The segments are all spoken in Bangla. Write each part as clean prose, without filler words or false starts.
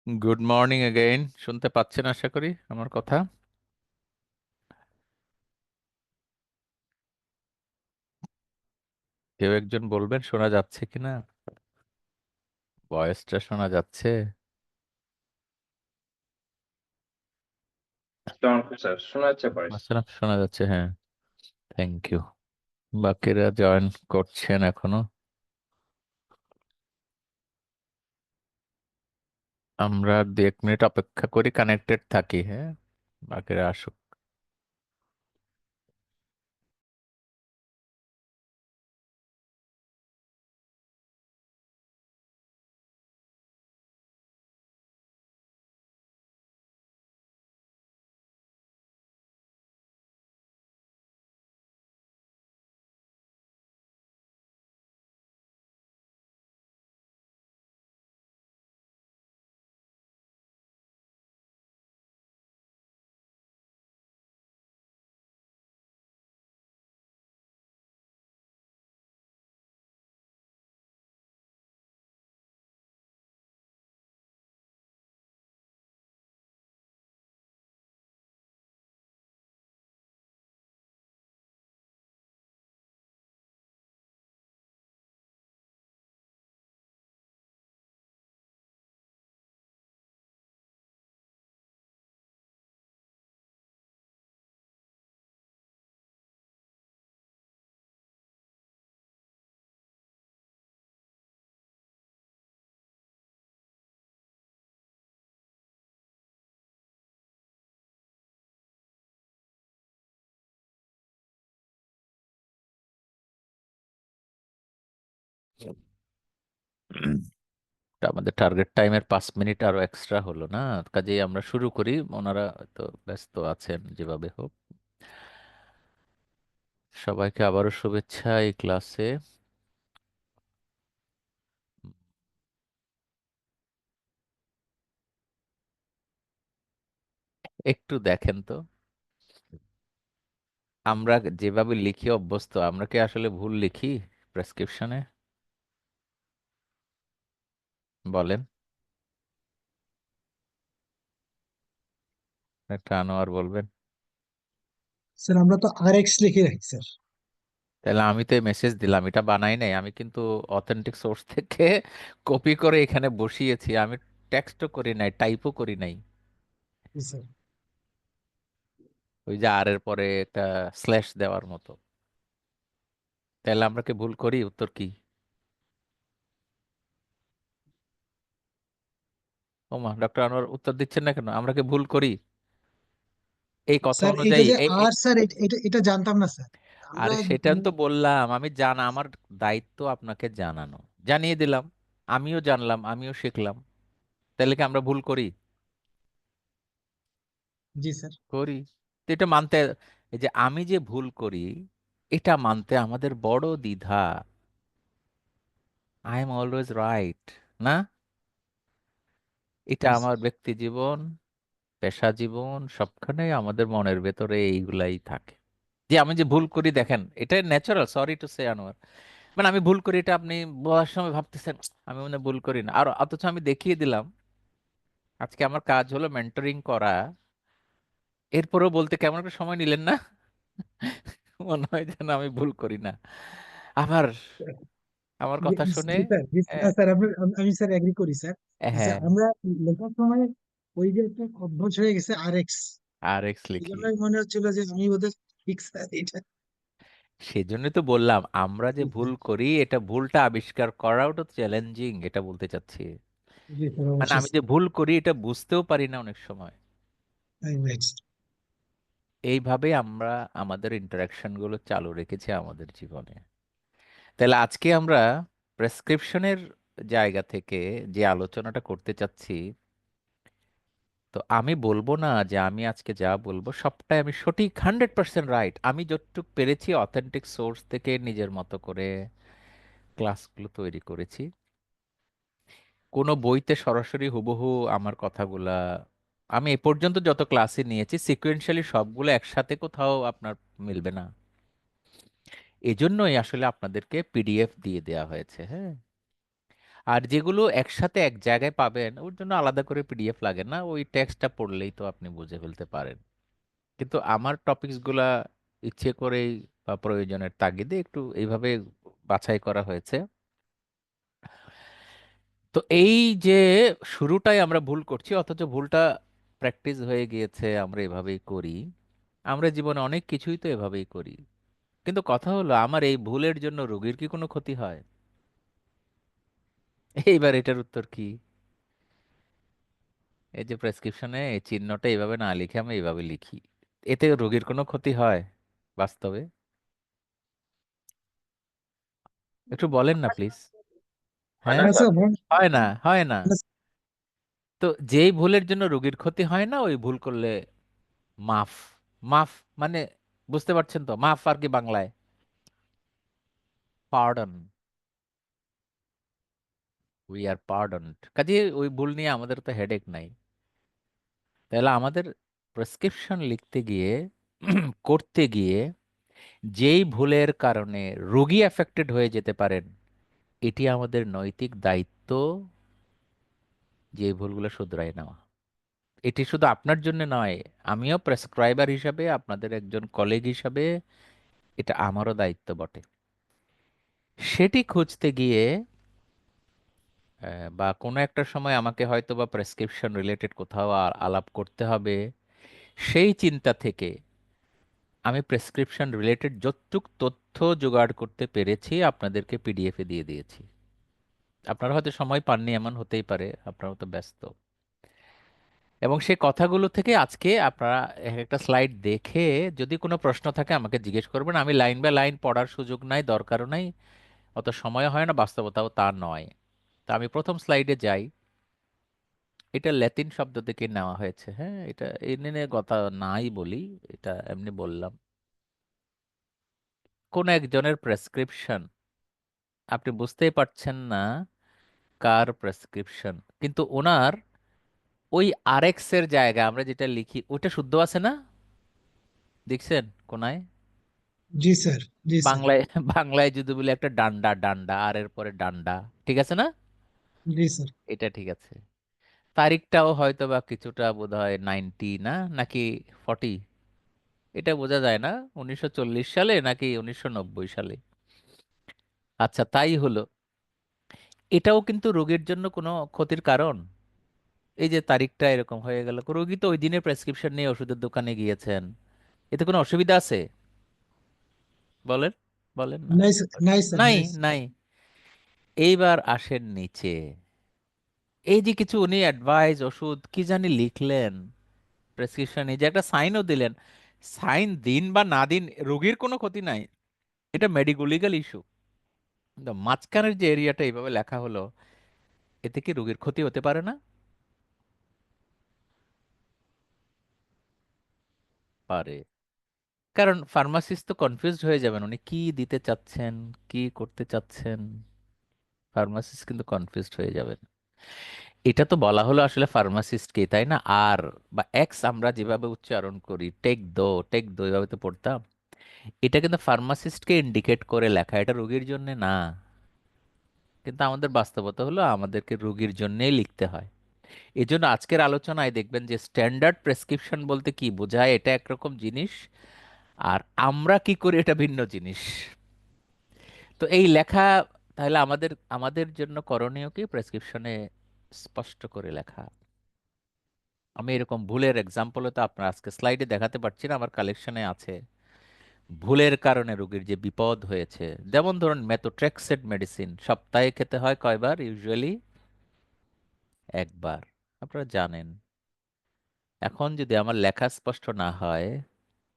Good morning again. শুনতে পাচ্ছেন আশা করি আমার কথা। কেউ একজন বলবেন শোনা যাচ্ছে কিনা, ভয়েসটা শোনা যাচ্ছে? চমৎকার স্যার, শোনা যাচ্ছে ভয়েস। আচ্ছা, শোনা যাচ্ছে, হ্যাঁ। Thank you. বাকিরা জয়েন করছেন এখনো। আমরা 2-1 মিনিট অপেক্ষা করি, কানেক্টেড থাকি, হ্যাঁ। বাকিরা আসুক। তা আমাদের টার্গেট টাইমের 5 মিনিট আরো এক্সট্রা হলো না, কাজেই আমরা শুরু করি। ওনারা তো ব্যস্ত আছেন যেভাবে হোক। সবাইকে আবারও শুভেচ্ছা এই ক্লাসে। একটু দেখেন তো, আমরা যেভাবে লিখি অভ্যস্ত, আমরা কি আসলে ভুল লিখি প্রেসক্রিপশনে? বলেন। একটা আনোয়ার বলবেন। স্যার আমরা তো RX লিখে রাখি স্যার। তাহলে আমি তো মেসেজ দিলাম, এটা বানাই নাই আমি, কিন্তু অথেন্টিক সোর্স থেকে কপি করে এখানে বসিয়েছি আমি। টেক্সটও করি নাই, টাইপও করি নাই। জি স্যার। ওই যে আর এর পরে একটা স্ল্যাশ দেওয়ার মতো। তাহলে আমরা কি ভুল করি? উত্তর কি? ওমা, ডক্টর আনোয়ার উত্তর দিচ্ছেন না কেন? আমরা কি ভুল করি এই কথা স্যার এটা অনুযায়ী? যে আর স্যার এটা এটা জানতাম না স্যার। আমরা আরে সেটা তো বললাম, আমি জানা, আমার দায়িত্ব আপনাকে জানানো, জানিয়ে দিলাম। আমিও জানলাম, আমিও শিখলাম। তাহলে কি আমরা ভুল করি? জি স্যার। করি। তো এটা মানতে, এই যে আমি যে ভুল করি, এটা মানতে আমাদের বড় দ্বিধা। আই এম অলওয়েজ রাইট, না? এটা জি আমার স্যার। ব্যক্তি জীবন, পেশা জীবন, সবখানে আমাদের মনের ভেতরে এইগুলাই থাকে। যে আমি যে ভুল করি, দেখেন এটা natural, sorry to say Anwar. মানে আমি ভুল করি, এটা আপনি বলার সময় ভাবতেছেন আমি মনে হয় ভুল করি না, আর অথচ আমি দেখিয়ে দিলাম। আজকে আমার কাজ হলো মেন্টরিং করা, এরপরেও বলতে কেমন একটা সময় নিলেন না? মনে হয় যেন আমি ভুল করি না। আবার আমার জি কথা শুনে। জি স্যার, জি স্যার। হ্যাঁ, স্যার আমি স্যার এগ্রি করি স্যার। স্যার হ্যাঁ, আমরা লেখার সময় ওই যে একটা অভ্যাস হয়ে গেছে RX। আর এক্স এই লিখি। জন্যই মনে হচ্ছিল যে আমি বোধহয় ঠিক স্যার এটা। সেজন্যই তো বললাম, আমরা যে জি ভুল করি, এটা ভুলটা আবিষ্কার করাও তো চ্যালেঞ্জিং, এটা বলতে চাচ্ছি। স্যার, মানে অবশ্যই আমি যে স্যার। ভুল করি এটা বুঝতেও পারি না অনেক সময়। Right. এইভাবে আমরা আমাদের ইন্টারাকশন গুলো চালু রেখেছি আমাদের জীবনে। তাহলে আজকে আমরা প্রেসক্রিপশনের জায়গা থেকে যে আলোচনাটা করতে চাচ্ছি, তো আমি বলবো না যে আমি আজকে যা বলবো সবটাই আমি সঠিক 100% রাইট। আমি যতটুকু পেরেছি অথেন্টিক সোর্স থেকে নিজের মতো করে ক্লাসগুলো তৈরি করেছি। কোনো বইতে সরাসরি হুবহু আমার কথাগুলা, আমি এ পর্যন্ত যত ক্লাসে নিয়েছি সিকোয়েন্সিয়ালি সবগুলো একসাথে কোথাও আপনার মিলবে না। এজন্যই আসলে আপনাদেরকে পিডিএফ দিয়ে দেয়া হয়েছে, হ্যাঁ। আর যেগুলো একসাথে এক জায়গায় পাবেন ওর জন্য আলাদা করে পিডিএফ লাগে না, ওই টেক্সটটা পড়লেই তো আপনি বুঝে ফেলতে পারেন। কিন্তু আমার টপিকসগুলা ইচ্ছে করেই বা প্রয়োজনের তাগিদে একটু এইভাবে বাছাই করা হয়েছে। তো এই যে শুরুটাই আমরা ভুল করছি, অথচ ভুলটা প্র্যাকটিস হয়ে গিয়েছে, আমরা এভাবেই করি। আমরা জীবনে অনেক কিছুই তো এভাবেই করি। কিন্তু কথা হলো, আমার এই ভুলের জন্য রোগীর কি কোনো ক্ষতি হয়? এইবার এটার উত্তর কি? এই যে প্রেসক্রিপশনে এই চিহ্নটা এইভাবে না লিখে আমি এইভাবে লিখি, এতে রোগীর কোনো ক্ষতি হয় বাস্তবে? একটু বলেন না প্লিজ। হয় হ্যাঁ, না না স্যার? স্যার, হয় না, হয় না। না, তো যেই ভুলের জন্য রোগীর ক্ষতি হয় না, ওই ভুল করলে মাফ। মাফ মানে বুঝতে পারছেন তো? মাফ আর কি বাংলায়? পার্ডন। উই আর পার্ডনড, কাজে ওই ভুল নিয়ে আমাদের তো হেডেক নাই। তাহলে আমাদের প্রেসক্রিপশন লিখতে গিয়ে করতে গিয়ে যেই ভুলের কারণে রোগী অ্যাফেক্টেড হয়ে যেতে পারেন, এটি আমাদের নৈতিক দায়িত্ব যে এই ভুলগুলো শুধরাই নেওয়া। এটি শুধু আপনার জন্য নয়, আমিও প্রেসক্রাইবার হিসাবে, আপনাদের একজন কলিগ হিসাবে, এটা আমারও দায়িত্ব বটে। সেটি খুঁজতে গিয়ে বা কোনো একটা সময় আমাকে হয়তো বা প্রেসক্রিপশন রিলেটেড কোথাও আলাপ করতে হবে, সেই চিন্তা থেকে আমি প্রেসক্রিপশন রিলেটেড যতটুক তথ্য জোগাড় করতে পেরেছি আপনাদেরকে পিডিএফে দিয়ে দিয়েছি। আপনারা হয়তো সময় পাননি, এমন হতেই পারে, আপনারাও তো ব্যস্ত। এবং সেই কথাগুলো থেকে আজকে আপনারা এক একটা স্লাইড দেখে যদি কোনো প্রশ্ন থাকে আমাকে জিজ্ঞেস করবেন। আমি লাইন বাই লাইন পড়ার সুযোগ নাই, দরকারও নাই, অত সময় হয় না, বাস্তবতাও তা নয়। তা আমি প্রথম স্লাইডে যাই। এটা ল্যাতিন শব্দ থেকে নেওয়া হয়েছে, হ্যাঁ, এটা এনে কথা নাই বলি, এটা এমনি বললাম। কোন একজনের প্রেসক্রিপশন, আপনি বুঝতেই পারছেন না কার প্রেসক্রিপশন, কিন্তু ওনার ওই আরএক্স এর জায়গা আমরা যেটা লিখি ওটা শুদ্ধ আছে না? দেখছেন কোনায়? জি স্যার, জি স্যার, বাংলায় বাংলায় যদি বলি একটা ডান্ডা, ডান্ডা আর এর পরে ডান্ডা, ঠিক আছে না? জি স্যার। এটা ঠিক আছে। তারিখটাও হয়তো বা কিছুটা বোধহয় 90 না, নাকি 40, এটা বোঝা যায় না, 1940 সালে নাকি 1990 সালে। আচ্ছা, তাই হলো। এটাও কিন্তু রোগীর জন্য কোনো ক্ষতির কারণ? এই যে তারিখটা এরকম হয়ে গেল, রোগী তো ওই দিনের প্রেসক্রিপশন নিয়ে ওষুধের দোকানে গিয়েছেন, এতে কোনো অসুবিধা আছে? বলেন, বলেন না। নাই স্যার, নাই স্যার, নাই, নাই স্যার। নাই। এইবার আসেন নিচে। এই যে কিছু উনি অ্যাডভাইস ওষুধ কি জানি লিখলেন প্রেসক্রিপশনে, যে একটা সাইনও দিলেন, সাইন দিন বা না দিন রোগীর কোনো ক্ষতি নাই, এটা মেডিকো লিগাল ইস্যু। কিন্তু মাঝখানের যে এরিয়াটা এইভাবে লেখা হলো, এতে কি রোগীর ক্ষতি হতে পারে না? পারে। কারণ ফার্মাসিস্ট তো কনফিউজড হয়ে যাবেন, উনি কি দিতে চাচ্ছেন, কি করতে চাচ্ছেন। ফার্মাসিস্ট কিন্তু কনফিউজড হয়ে যাবেন। এটা তো বলা হলো আসলে ফার্মাসিস্টকে, তাই না? আর বা এক্স আমরা যেভাবে উচ্চারণ করি, টেক দো এভাবে তো পড়তাম। এটা কিন্তু ফার্মাসিস্টকে ইন্ডিকেট করে লেখা, এটা রোগীর জন্য না। কিন্তু আমাদের বাস্তবতা হলো আমাদেরকে রোগীর জন্যই লিখতে হয়। এই জন্য আজকের আলোচনায় দেখবেন যে স্ট্যান্ডার্ড প্রেসক্রিপশন বলতে কি বোঝায়, এটা একরকম জিনিস, আর আমরা কি করি এটা ভিন্ন জিনিস। তো এই লেখা, তাহলে আমাদের আমাদের জন্য করণীয় কি? প্রেসক্রিপশনে স্পষ্ট করে লেখা। আমি এরকম ভুলের এক্সাম্পলও তো আপনার আজকে স্লাইডে দেখাতে পারছি না, আমার কালেকশনে আছে। ভুলের কারণে রোগীর যে বিপদ হয়েছে, যেমন ধরুন মেথোট্রেক্সেট মেডিসিন সপ্তাহে খেতে হয় কয়বার? ইউজুয়ালি একবার, আপনারা জানেন। এখন যদি আমার লেখা স্পষ্ট না হয়,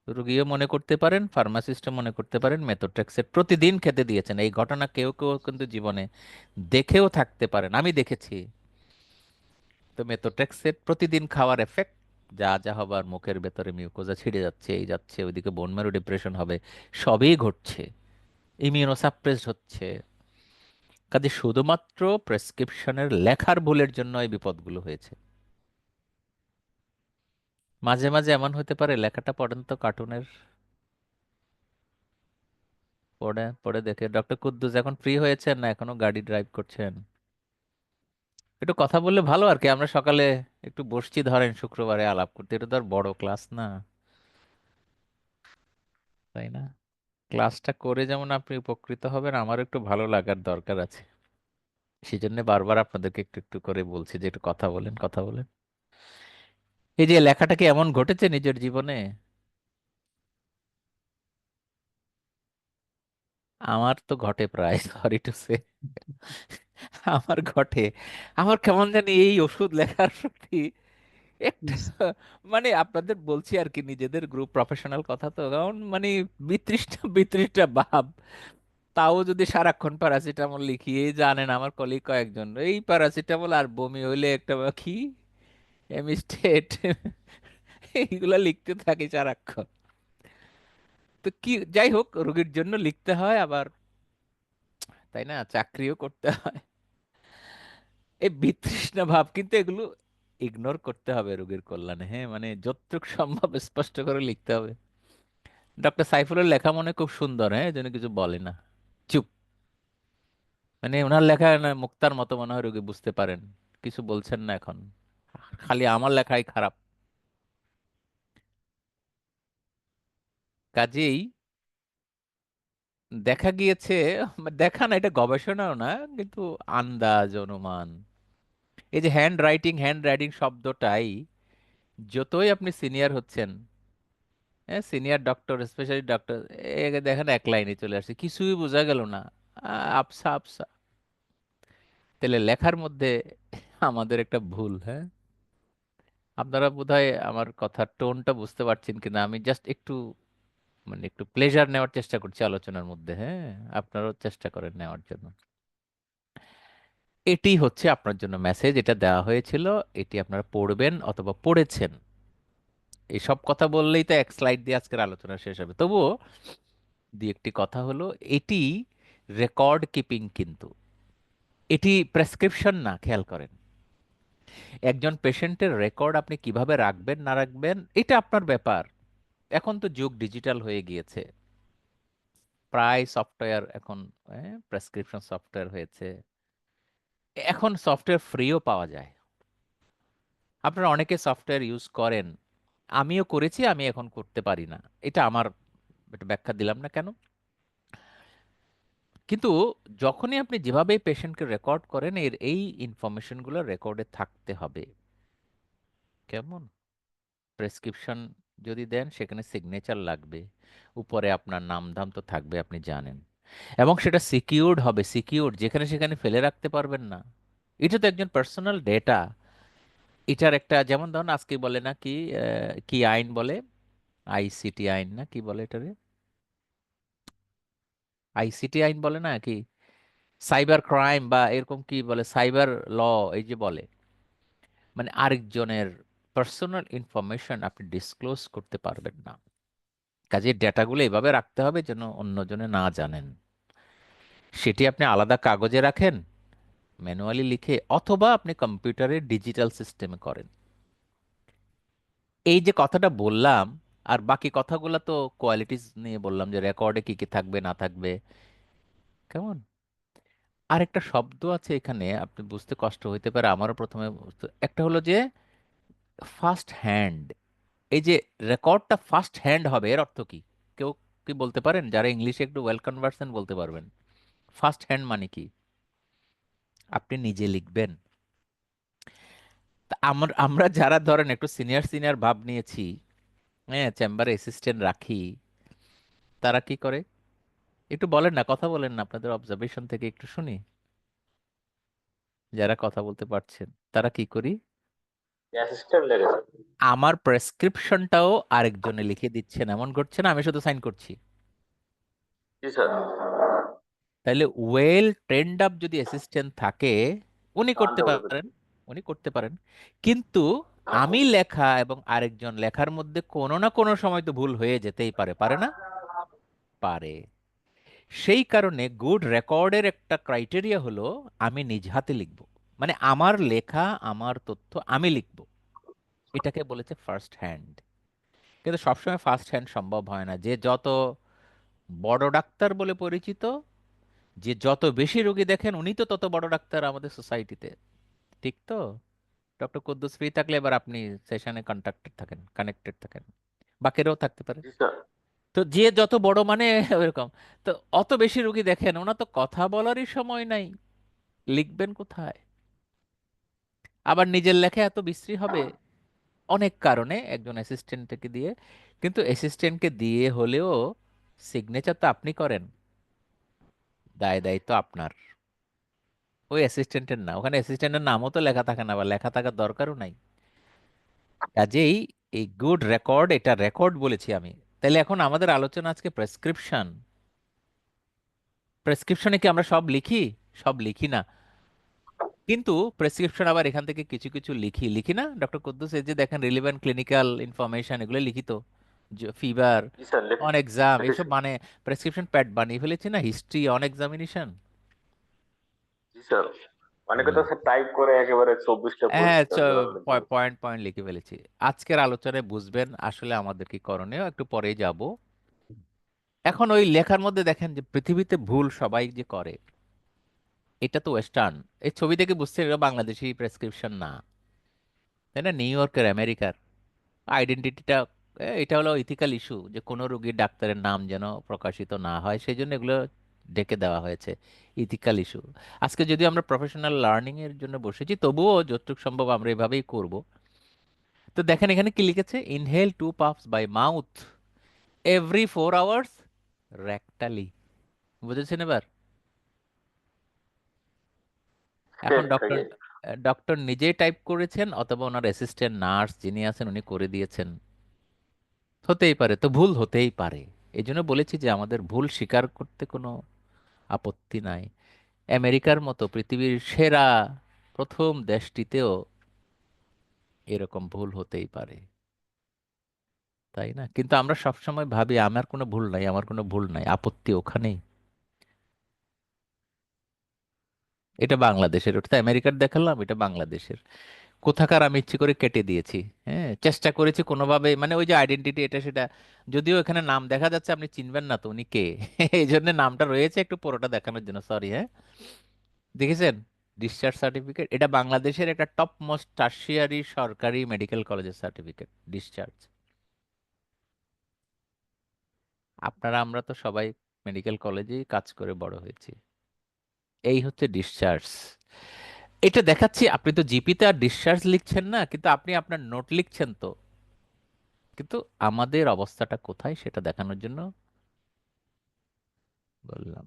রোগীও মনে করতে পারেন, ফার্মাসিস্টও মনে করতে পারেন মেথোট্রেক্সেট প্রতিদিন খেতে দিয়েছেন। এই ঘটনা কেউ কেউ কিন্তু জীবনে দেখেও থাকতে পারেন, আমি দেখেছি। তো মেথোট্রেক্সেট প্রতিদিন খাওয়ার এফেক্ট, যা যা হবার, মুখের ভেতরে মিউকোজা ছিঁড়ে যাচ্ছে, এই যাচ্ছে, ওইদিকে বোন ম্যারো ডিপ্রেশন হবে, সবই ঘটছে, ইমিউনোসাপ্রেসড হচ্ছে। কাজে শুধুমাত্র প্রেসক্রিপশনের লেখার ভুলের জন্য এই বিপদগুলো হয়েছে। মাঝে মাঝে এমন হতে পারে, লেখাটা পড়েন তো কার্টুনের, পড়ে পড়ে দেখে, ডক্টর কুদ্দুস এখন ফ্রি হয়েছেন না এখনো গাড়ি ড্রাইভ করছেন? একটু কথা বললে ভালো আর কি। আমরা সকালে একটু বসছি ধরেন শুক্রবারে আলাপ করতে, এটা তো আর বড় ক্লাস না, তাই না? ক্লাসটা করে যেমন আপনি উপকৃত হবেন, আমারও একটু ভালো লাগার দরকার আছে। সেই জন্য বারবার আপনাদেরকে একটু একটু করে বলছি যে একটু কথা বলেন, কথা বলেন। এই যে লেখাটা কি এমন ঘটেছে নিজের জীবনে? আমার তো ঘটে প্রায়, সরি টু সে। আমার ঘটে। আমার কেমন জানি এই ওষুধ লেখার প্রতি একটা, ইস, মানে আপনাদের বলছি আর কি, নিজেদের গ্রুপ প্রফেশনাল কথা তো, কারণ মানে বিতৃষ্ণা বিতৃষ্ণা ভাব। তাও যদি সারাক্ষণ প্যারাসিটামল লিখি, এই জানেন আমার কলিগ কয়েকজন এই প্যারাসিটামল আর বমি হইলে একটা কি এমিস্টেট, এইগুলা লিখতে থাকি সারাক্ষণ। তো কি যাই হোক, রোগীর জন্য লিখতে হয় আবার, তাই না, চাকরিও করতে হয়। এই বিতৃষ্ণা ভাব কিন্তু এগুলো ইগনোর করতে হবে রোগীর কল্যাণে, হ্যাঁ, মানে যতটুকু সম্ভব স্পষ্ট করে লিখতে হবে। ডক্টর সাইফুলের লেখা মনে খুব সুন্দর, হ্যাঁ, যেন কিছু বলে না, চুপ। মানে ওনার লেখা না মুক্তার মতো মনে হয়, রোগী বুঝতে পারেন কিছু বলছেন না এখন, খালি আমার লেখাই খারাপ। কাজেই দেখা গিয়েছে, দেখা না, এটা গবেষণাও না, কিন্তু আন্দাজ অনুমান, এই যে হ্যান্ড রাইটিং শব্দটাই, যতই আপনি সিনিয়র হচ্ছেন, হ্যাঁ, সিনিয়র ডক্টর, স্পেশালি ডক্টর, দেখেন এক লাইনে চলে আসছে, কিছুই বোঝা গেল না, আবসা আবসা। তাহলে লেখার মধ্যে আমাদের একটা ভুল, হ্যাঁ। আপনারা বোধহয় আমার কথার টোনটা বুঝতে পারছেন কিনা, আমি জাস্ট একটু মানে একটু প্লেজার নেওয়ার চেষ্টা করছি আলোচনার মধ্যে, হ্যাঁ। আপনারাও চেষ্টা করেন নেওয়ার জন্য। এটি হচ্ছে আপনার জন্য মেসেজ, এটা দেওয়া হয়েছিল, এটি আপনারা পড়বেন অথবা পড়েছেন। এইসব কথা বললেই তো এক স্লাইড দিয়ে আজকের আলোচনা শেষ হবে, তবুও দুই একটি কথা হলো, এটি রেকর্ড কিপিং কিন্তু, এটি প্রেসক্রিপশন না, খেয়াল করেন। একজন পেশেন্টের রেকর্ড আপনি কিভাবে রাখবেন না রাখবেন এটা আপনার ব্যাপার। এখন তো যুগ ডিজিটাল হয়ে গিয়েছে, প্রায় সফটওয়্যার এখন প্রেসক্রিপশন সফটওয়্যার হয়েছে, এখন সফটওয়্যার ফ্রিও পাওয়া যায়। আপনারা অনেকে সফটওয়্যার ইউজ করেন, আমিও করেছি, আমি এখন করতে পারি না, এটা আমার, এটা ব্যাখ্যা দিলাম না কেন। কিন্তু যখনই আপনি যেভাবে পেশেন্টকে রেকর্ড করেন, এর এই ইনফরমেশনগুলো রেকর্ডে থাকতে হবে। কেমন? প্রেসক্রিপশন যদি দেন সেখানে সিগনেচার লাগবে, উপরে আপনার নাম ধাম তো থাকবে, আপনি জানেন। এবং সেটা সিকিউরড হবে, সিকিউরড, যেখানে সেখানে ফেলে রাখতে পারবেন না। এটা তো একজন পার্সোনাল ডেটা। এটার একটা, যেমন ধরুন আজকে বলে না কি, কি আইন বলে, আইসিটি আইন না কি বলে এটারে, আইসিটি আইন বলে না কি, সাইবার ক্রাইম বা এরকম কি বলে, সাইবার ল, এই যে বলে, মানে আরেকজনের পার্সোনাল ইনফরমেশন আপনি ডিসক্লোজ করতে পারবেন না। কাজে ডেটাগুলো এভাবে রাখতে হবে যেন অন্যজনে না জানেন। সেটি আপনি আলাদা কাগজে রাখেন, ম্যানুয়ালি লিখে, অথবা আপনি কম্পিউটারের ডিজিটাল সিস্টেমে করেন। এই যে কথাটা বললাম, আর বাকি কথাগুলো তো কোয়ালিটিস নিয়ে বললাম, যে রেকর্ডে কি কি থাকবে না থাকবে, কেমন। আর একটা শব্দ আছে এখানে, আপনি বুঝতে কষ্ট হইতে পারে, আমারও প্রথমে একটা হলো যে ফার্স্ট হ্যান্ড। এই যে রেকর্ডটা ফার্স্ট হ্যান্ড হবে, এর অর্থ কি? কেউ কি বলতে পারেন, যারা ইংলিশে একটু ওয়েল কনভার্সেন্ট বলতে পারবেন? ফার্স্ট হ্যান্ড মানে কি? আপনি নিজে লিখবেন। তা আমরা যারা ধরেন একটু সিনিয়র সিনিয়র ভাব নিয়েছি, হ্যাঁ, চেম্বারে অ্যাসিস্ট্যান্ট রাখি, তারা কি করে একটু বলেন না, কথা বলেন না, আপনাদের অবজারভেশন থেকে একটু শুনি। যারা কথা বলতে পারছেন তারা কি করি, অ্যাসিস্ট্যান্ট লেগেছে। আমার প্রেসক্রিপশনটাও আরেকজনে লিখে দিচ্ছেন, এমন করছে না, আমি শুধু সাইন করছি। জি স্যার। তাহলে ওয়েল ট্রেন্ড আপ যদি অ্যাসিস্ট্যান্ট থাকে, উনি করতে পারেন, উনি করতে পারেন। কিন্তু আমি লেখা এবং আরেকজন লেখার মধ্যে কোনো না কোনো সময় তো ভুল হয়ে যেতেই পারে, পারে না? পারে। সেই কারণে গুড রেকর্ডের একটা ক্রাইটেরিয়া হলো, আমি নিজ হাতে লিখব, মানে আমার লেখা, আমার তথ্য আমি লিখব, এটাকে বলেছে ফার্স্ট হ্যান্ড। কিন্তু সবসময় ফার্স্ট হ্যান্ড সম্ভব হয় না। যে যত বড় ডাক্তার বলে পরিচিত, যে যত বেশি রোগী দেখেন, উনি তো তত বড় ডাক্তার আমাদের সোসাইটিতে। ঠিক তো? ডক্টর কুদ্দুস ফ্রি থাকলে এবার আপনি সেশনে কানেক্টেড থাকেন, বাকিরাও থাকতে পারে। জি স্যার। তো যে যত বড় মানে ওইরকম, তো অত বেশি রুগী দেখেন, ওনার তো কথা বলারই সময় নাই, লিখবেন কোথায়? আবার নিজের লেখা এত বিশ্রী হবে অনেক কারণে একজন অ্যাসিস্ট্যান্টকে দিয়ে, কিন্তু অ্যাসিস্ট্যান্টকে দিয়ে হলেও সিগনেচার তো আপনি করেন, দায় দায়িত্ব আপনার, ওই অ্যাসিস্ট্যান্টের না। ওখানে অ্যাসিস্ট্যান্টের নামও তো লেখা থাকে না, বা লেখা থাকার দরকারও নাই। কাজেই এই গুড রেকর্ড, এটা রেকর্ড বলেছি আমি। তাহলে এখন আমাদের আলোচনা আজকে প্রেসক্রিপশন। প্রেসক্রিপশনে কি আমরা সব লিখি? সব লিখি না, কিন্তু প্রেসক্রিপশন আবার এখান থেকে কিছু কিছু লিখি, লিখি না ডক্টর কুদ্দুস? এই যে দেখেন, রিলেভেন্ট ক্লিনিক্যাল ইনফরমেশন, এগুলো লিখি তো, fever, G sir, on exam, এইসব লিখেছি। মানে প্রেসক্রিপশন প্যাড বানিয়ে ফেলেছি না, history, on examination. G sir, অনেকে তো স্যার টাইপ করে একেবারে 24টা হ্যাঁ, পরিষ্কার দেওয়ার জন্য। পয়েন্ট পয়েন্ট লিখে ফেলেছি। আজকের আলোচনায় বুঝবেন আসলে আমাদের কি করণীয়, একটু পরেই যাব। এখন ওই লেখার মধ্যে দেখেন যে পৃথিবীতে ভুল সবাই যে করে, এটা তো ওয়েস্টার্ন। এই ছবি থেকে বুঝছে এটা বাংলাদেশি প্রেসক্রিপশন না, তাই না? নিউ ইয়র্কের, আমেরিকার আইডেন্টিটিটা, এটা হলো ইথিক্যাল ইস্যু, যে কোনো রোগীর ডাক্তারের নাম যেন প্রকাশিত না হয়, সেই জন্য এগুলো ডেকে দেওয়া হয়েছে, ইথিক্যাল ইস্যু। আজকে যদি আমরা প্রফেশনাল লার্নিং এর জন্য বসেছি, তবুও যতটুকু সম্ভব আমরা এভাবেই করব। তো দেখেন এখানে কি লিখেছে, inhale 2 puffs by mouth every 4 hours rectally. বুঝেছেন এবার? এখন ডক্টর Okay. ডক্টর নিজেই টাইপ করেছেন, অথবা ওনার অ্যাসিস্ট্যান্ট নার্স যিনি আছেন উনি করে দিয়েছেন, হতেই পারে, তো ভুল হতেই পারে। এই জন্য বলেছি যে আমাদের ভুল স্বীকার করতে কোনো আপত্তি নাই। আমেরিকার মতো পৃথিবীর সেরা প্রথম দেশটিতেও এরকম ভুল হতেই পারে, তাই না? কিন্তু আমরা সবসময় ভাবি আমার কোনো ভুল নাই, আমার কোনো ভুল নাই, আপত্তি ওখানেই। এটা বাংলাদেশের, ওটা তো আমেরিকার দেখালাম, এটা বাংলাদেশের। কোথাকার আমি ইচ্ছে করে কেটে দিয়েছি। হ্যাঁ, চেষ্টা করেছি কোনোভাবে, মানে ওই যে আইডেন্টিটি এটা সেটা, যদিও এখানে নাম দেখা যাচ্ছে, আপনি চিনবেন না তো উনি কে। এই জন্য নামটা রয়েছে একটু পুরোটা দেখানোর জন্য, সরি। হ্যাঁ, দেখেছেন? ডিসচার্জ সার্টিফিকেট, এটা বাংলাদেশের একটা টপ মোস্ট টার্সিয়ারি সরকারি মেডিকেল কলেজের সার্টিফিকেট, ডিসচার্জ। আপনারা আমরা তো সবাই মেডিকেল কলেজেই কাজ করে বড় হয়েছি। এই হচ্ছে ডিসচার্জ। এটা দেখাচ্ছি, আপনি তো জিপিতে আর ডিসচার্জ লিখছেন না, কিন্তু আপনি আপনার নোট লিখছেন তো। কিন্তু আমাদের অবস্থাটা কোথায় সেটা দেখানোর জন্য বললাম।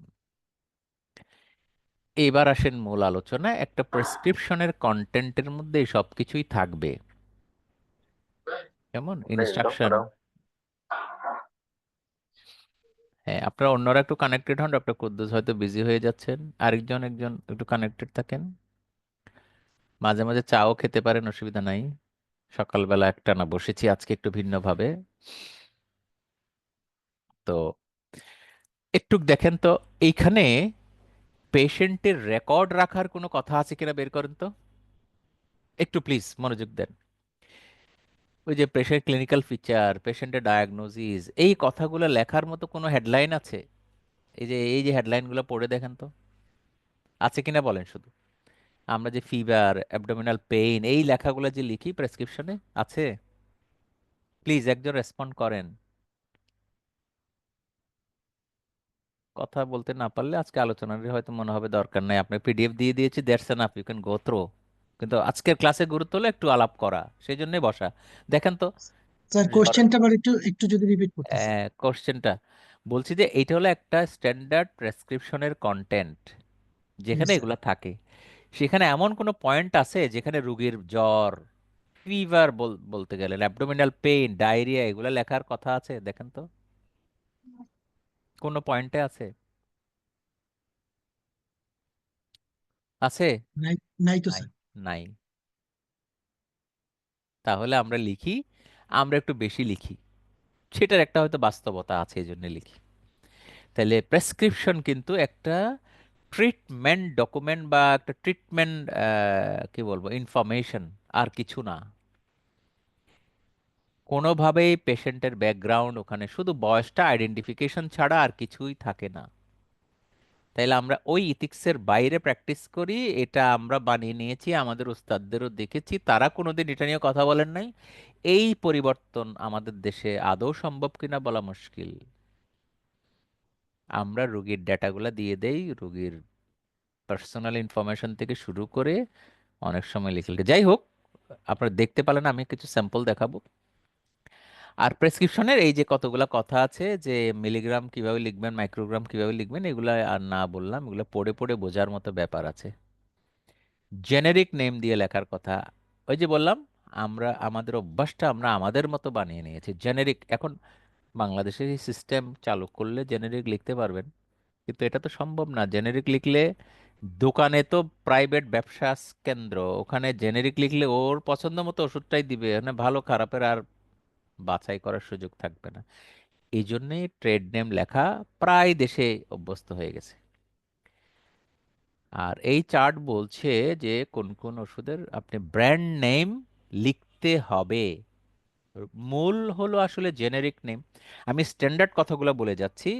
এবার আসেন মূল আলোচনা। একটা প্রেসক্রিপশনের কন্টেন্টের মধ্যে সব কিছুই থাকবে, যেমন একদম ইনস্ট্রাকশন। ম্যাডাম। হ্যাঁ, আপনারা অন্যরা একটু কানেক্টেড হন, ডক্টর কুদ্দুস হয়তো বিজি হয়ে যাচ্ছেন, আরেকজন একজন একটু কানেক্টেড থাকেন, মাঝে মাঝে চাও খেতে পারেন, অসুবিধা নাই। সকালবেলা একটানা বসেছি আজকে একটু ভিন্নভাবে। তো একটু দেখেন তো, এইখানে পেশেন্টের রেকর্ড রাখার কোনো কথা আছে কিনা বের করেন তো, একটু প্লিজ মনোযোগ দেন। ওই যে পেশেন্ট ক্লিনিক্যাল ফিচার, পেশেন্টের ডায়াগনোসিস, এই কথাগুলো লেখার মতো কোনো হেডলাইন আছে? এই যে হেডলাইনগুলো পড়ে দেখেন তো, আছে কিনা বলেন শুধু। আমরা যে ফিভার, অ্যাবডোমিনাল পেইন, এই লেখাগুলো যে লিখি প্রেসক্রিপশনে, আছে? প্লিজ একজন রেসপন্ড করেন। কথা বলতে না পারলে আজকে আলোচনার হয়তো মনে হবে দরকার নাই, আপনার পিডিএফ দিয়ে দিয়েছি, that's enough, you can go through. কিন্তু আজকের ক্লাসে গুরুত্ব হলো একটু আলাপ করা, সেই জন্যই বসা। দেখেন তো, স্যার, কোশ্চেনটা আবার একটু একটু যদি রিপিট করতে স্যার। কোশ্চেনটা বলছি যে এইটা হলো একটা স্ট্যান্ডার্ড প্রেসক্রিপশনের কন্টেন্ট, যেখানে ইয়েস স্যার। এগুলো থাকে। সেখানে এমন কোনো পয়েন্ট আছে যেখানে রোগীর জ্বর, ফিভার, বলতে গেলে অ্যাবডোমিনাল পেইন, ডায়রিয়া, এগুলো লেখার কথা আছে? দেখেন তো, কোনো পয়েন্টে আছে? আছে? নাই, নাই তো নাই। স্যার। নাই। তাহলে আমরা লিখি, আমরা একটু বেশি লিখি, সেটার একটা হয়তো বাস্তবতা আছে, এই জন্য লিখি। তাহলে প্রেসক্রিপশন কিন্তু একটা ট্রিটমেন্ট ডকুমেন্ট, বা একটা ট্রিটমেন্ট, কি বলবো, ইনফরমেশন, আর কিছু না। কোনোভাবেই পেশেন্টের ব্যাকগ্রাউন্ড ওখানে, শুধু বয়সটা আইডেন্টিফিকেশন ছাড়া আর কিছুই থাকে না। তাইলে আমরা ওই ইথিক্সের বাইরে প্র্যাকটিস করি, এটা আমরা বানিয়ে নিয়েছি, আমাদের উস্তাদদেরও দেখেছি, তারা কোনোদিন এটা নিয়ে কথা বলেন নাই। এই পরিবর্তন আমাদের দেশে আদৌ সম্ভব কিনা বলা মুশকিল। আমরা রোগীর ডেটাগুলো দিয়ে দেই, রোগীর পার্সোনাল ইনফরমেশন থেকে শুরু করে অনেক সময় লিখে লিখে, যাই হোক, আপনারা দেখতে পেলেন, আমি কিছু স্যাম্পল দেখাবো। আর প্রেসক্রিপশনের এই যে কতগুলা কথা আছে, যে মিলিগ্রাম কিভাবে লিখবেন, মাইক্রোগ্রাম কিভাবে লিখবেন, এগুলা আর না বললাম, এগুলো পড়ে পড়ে বোঝার মতো ব্যাপার আছে। জেনেরিক নেম দিয়ে লেখার কথা, ওই যে বললাম, আমরা আমাদের অভ্যাসটা আমরা আমাদের মতো বানিয়ে নিয়েছি জেনেরিক। এখন বাংলাদেশের এই সিস্টেম চালু করলে জেনেরিক লিখতে পারবেন, কিন্তু এটা তো সম্ভব না। জেনেরিক লিখলে দোকানে তো প্রাইভেট ব্যবসা কেন্দ্র, ওখানে জেনেরিক লিখলে ওর পছন্দ মতো ওষুধটাই দিবে, মানে ভালো খারাপের আর বাছাই করার সুযোগ থাকবে না। এই জন্যে ট্রেড নেম লেখা প্রায় দেশে অভ্যস্ত হয়ে গেছে। আর এই চার্ট বলছে যে কোন কোন ওষুধের আপনি ব্র্যান্ড নেম লিখতে হবে। মূল হলো আসলে জেনেরিক নেম। আমি স্ট্যান্ডার্ড কথাগুলো বলে যাচ্ছি,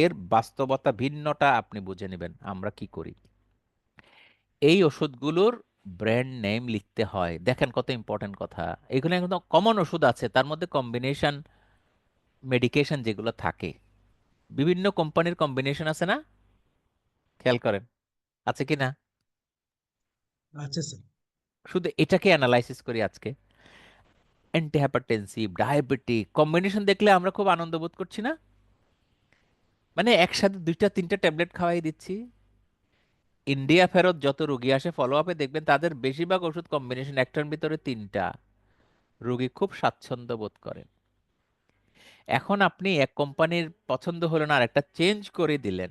এর বাস্তবতা ভিন্নটা আপনি বুঝে নেবেন আমরা কি করি। এই ওষুধগুলোর ব্র্যান্ড নেম লিখতে হয়, দেখেন কত ইম্পর্টেন্ট কথা। এগুলো একদম কমন ওষুধ আছে, তার মধ্যে কম্বিনেশন মেডিকেশন যেগুলো থাকে, বিভিন্ন কোম্পানির কম্বিনেশন আছে না, খেয়াল করেন আছে কি না। আচ্ছা স্যার। শুধু এটাকে অ্যানালাইসিস করি আজকে। অ্যান্টিহাইপারটেনসিভ, ডায়াবেটিক কম্বিনেশন দেখলে আমরা খুব আনন্দ বোধ করছি না, মানে একসাথে দুইটা তিনটা ট্যাবলেট খাওয়াই দিচ্ছি। ইন্ডিয়া ফেরত যত রোগী আসে ফলো আপে, দেখবেন তাদের বেশিরভাগ ওষুধ কম্বিনেশন, একটার ভিতরে তিনটা। রোগী খুব স্বাচ্ছন্দ্য বোধ করে। এখন আপনি এক কোম্পানির পছন্দ হলো না, আর একটা চেঞ্জ করে দিলেন,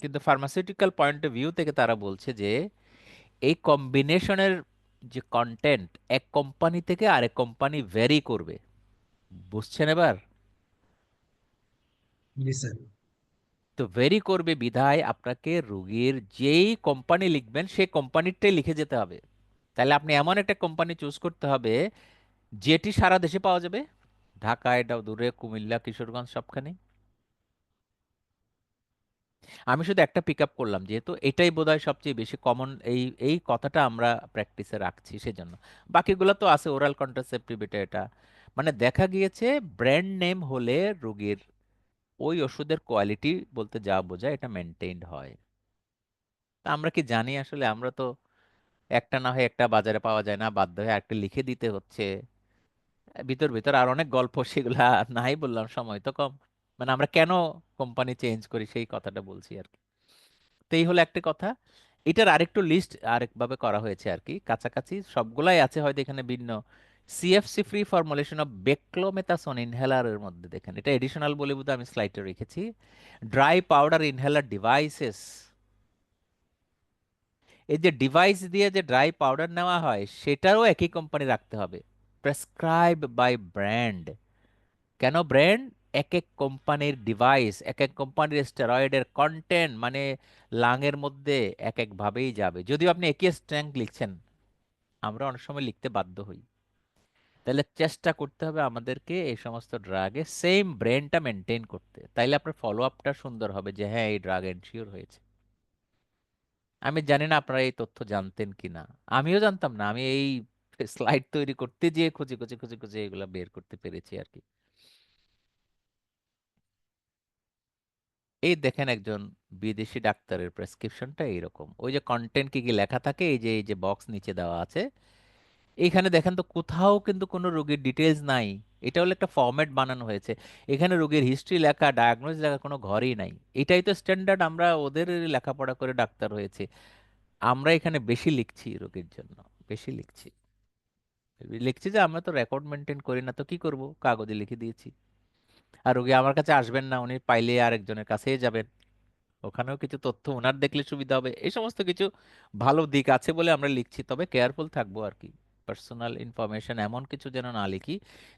কিন্তু ফার্মাসিউটিক্যাল পয়েন্ট অফ ভিউ থেকে তারা বলছে যে এই কম্বিনেশনের যে কন্টেন্ট এক কোম্পানি থেকে আরেক কোম্পানি ভ্যারি করবে। বুঝছেন এবার? জি স্যার। তো ভেরি করবে বিধায় আপনাকে রোগীর যেই কোম্পানি লিখবেন সেই কোম্পানিরটাই লিখে যেতে হবে। তাহলে আপনি এমন একটা কোম্পানি চুজ করতে হবে যেটি সারা দেশে পাওয়া যাবে, ঢাকায়, দূরে, কুমিল্লা, কিশোরগঞ্জ, সবখানে। আমি শুধু একটা পিক আপ করলাম, যেহেতু এটাই বোধহয় সবচেয়ে বেশি কমন, এই এই কথাটা আমরা প্র্যাকটিসে রাখছি সেজন্য। বাকিগুলো তো আছে, ওরাল কন্ট্রাসেপটিভ, এটা মানে দেখা গিয়েছে ব্র্যান্ড নেম হলে রোগীর ওই ওষুধের কোয়ালিটি বলতে যা বোঝায় এটা মেনটেইনড হয়। তা আমরা কি জানি আসলে? আমরা তো একটা না হয় একটা বাজারে পাওয়া যায় না, বাধ্য হয়ে একটা লিখে দিতে হচ্ছে। ভিতর ভিতর আর অনেক গল্প, সেগুলা নাই বললাম, সময় তো কম। মানে আমরা কেন কোম্পানি চেঞ্জ করি সেই কথাটা বলছি আর কি। তো এই হলো একটা কথা। এটার আরেকটু লিস্ট আরেকভাবে করা হয়েছে আর কি, কাছাকাছি সবগুলাই আছে, হয়তো এখানে ভিন্ন। CFC free formulation of beclomethasone ইনহেলারের মধ্যে দেখেন, এটা এডিশনাল বলে বোধহয় আমি স্লাইডে রেখেছি। ড্রাই পাউডার ইনহেলার ডিভাইসেস, এই যে ডিভাইস দিয়ে যে ড্রাই পাউডার নেওয়া হয় সেটারও একই কোম্পানি রাখতে হবে। Prescribe by brand. কেন ব্র্যান্ড? এক এক কোম্পানির ডিভাইস, এক এক কোম্পানির স্টেরয়েডের কন্টেন্ট মানে লাংয়ের মধ্যে এক এক ভাবেই যাবে। যদিও আপনি একই স্ট্রেংথ লিখছেন, আমরা অনেক সময় লিখতে বাধ্য হই। তাহলে চেষ্টা করতে হবে আমাদেরকে এই সমস্ত ড্রাগে সেম ব্র্যান্ডটা মেনটেন করতে, তাইলে আপনার ফলো আপটা সুন্দর হবে যে হ্যাঁ এই ড্রাগ এনশিওর হয়েছে। আমি জানি না আপনারা এই তথ্য জানতেন কিনা, আমিও জানতাম না। আমি এই স্লাইড তৈরি করতে যেয়ে খুঁজে খুঁজে খুঁজে খুঁজে এগুলা বের করতে পেরেছি আর কি। এই দেখেন একজন বিদেশি ডাক্তারের প্রেসক্রিপশনটা এইরকম, ওই যে কন্টেন্ট কি কি লেখা থাকে, এই যে বক্স নিচে দেওয়া আছে, এইখানে দেখেন তো কোথাও কিন্তু কোনো রোগীর ডিটেলস নাই। এটা হলো একটা ফরম্যাট বানানো হয়েছে, এখানে রোগীর হিস্ট্রি লেখা, ডায়াগনোজ লেখা কোনো ঘরেই নাই। এটাই তো স্ট্যান্ডার্ড, আমরা ওদের লেখাপড়া করে ডাক্তার হয়েছে, আমরা এখানে বেশি লিখছি রোগীর জন্য, বেশি লিখছি। লিখছি যে আমরা তো রেকর্ড মেনটেন করি না, তো কি করব, কাগজে লিখে দিয়েছি। আর রোগী আমার কাছে আসবেন না, উনি পাইলে আরেকজনের কাছেই যাবেন, ওখানেও কিছু তথ্য ওনার দেখলে সুবিধা হবে। এই সমস্ত কিছু ভালো দিক আছে বলে আমরা লিখছি, তবে কেয়ারফুল থাকবো আর কি। পার্সোনাল ইনফরমেশন এমন কিছু যেন না লিখি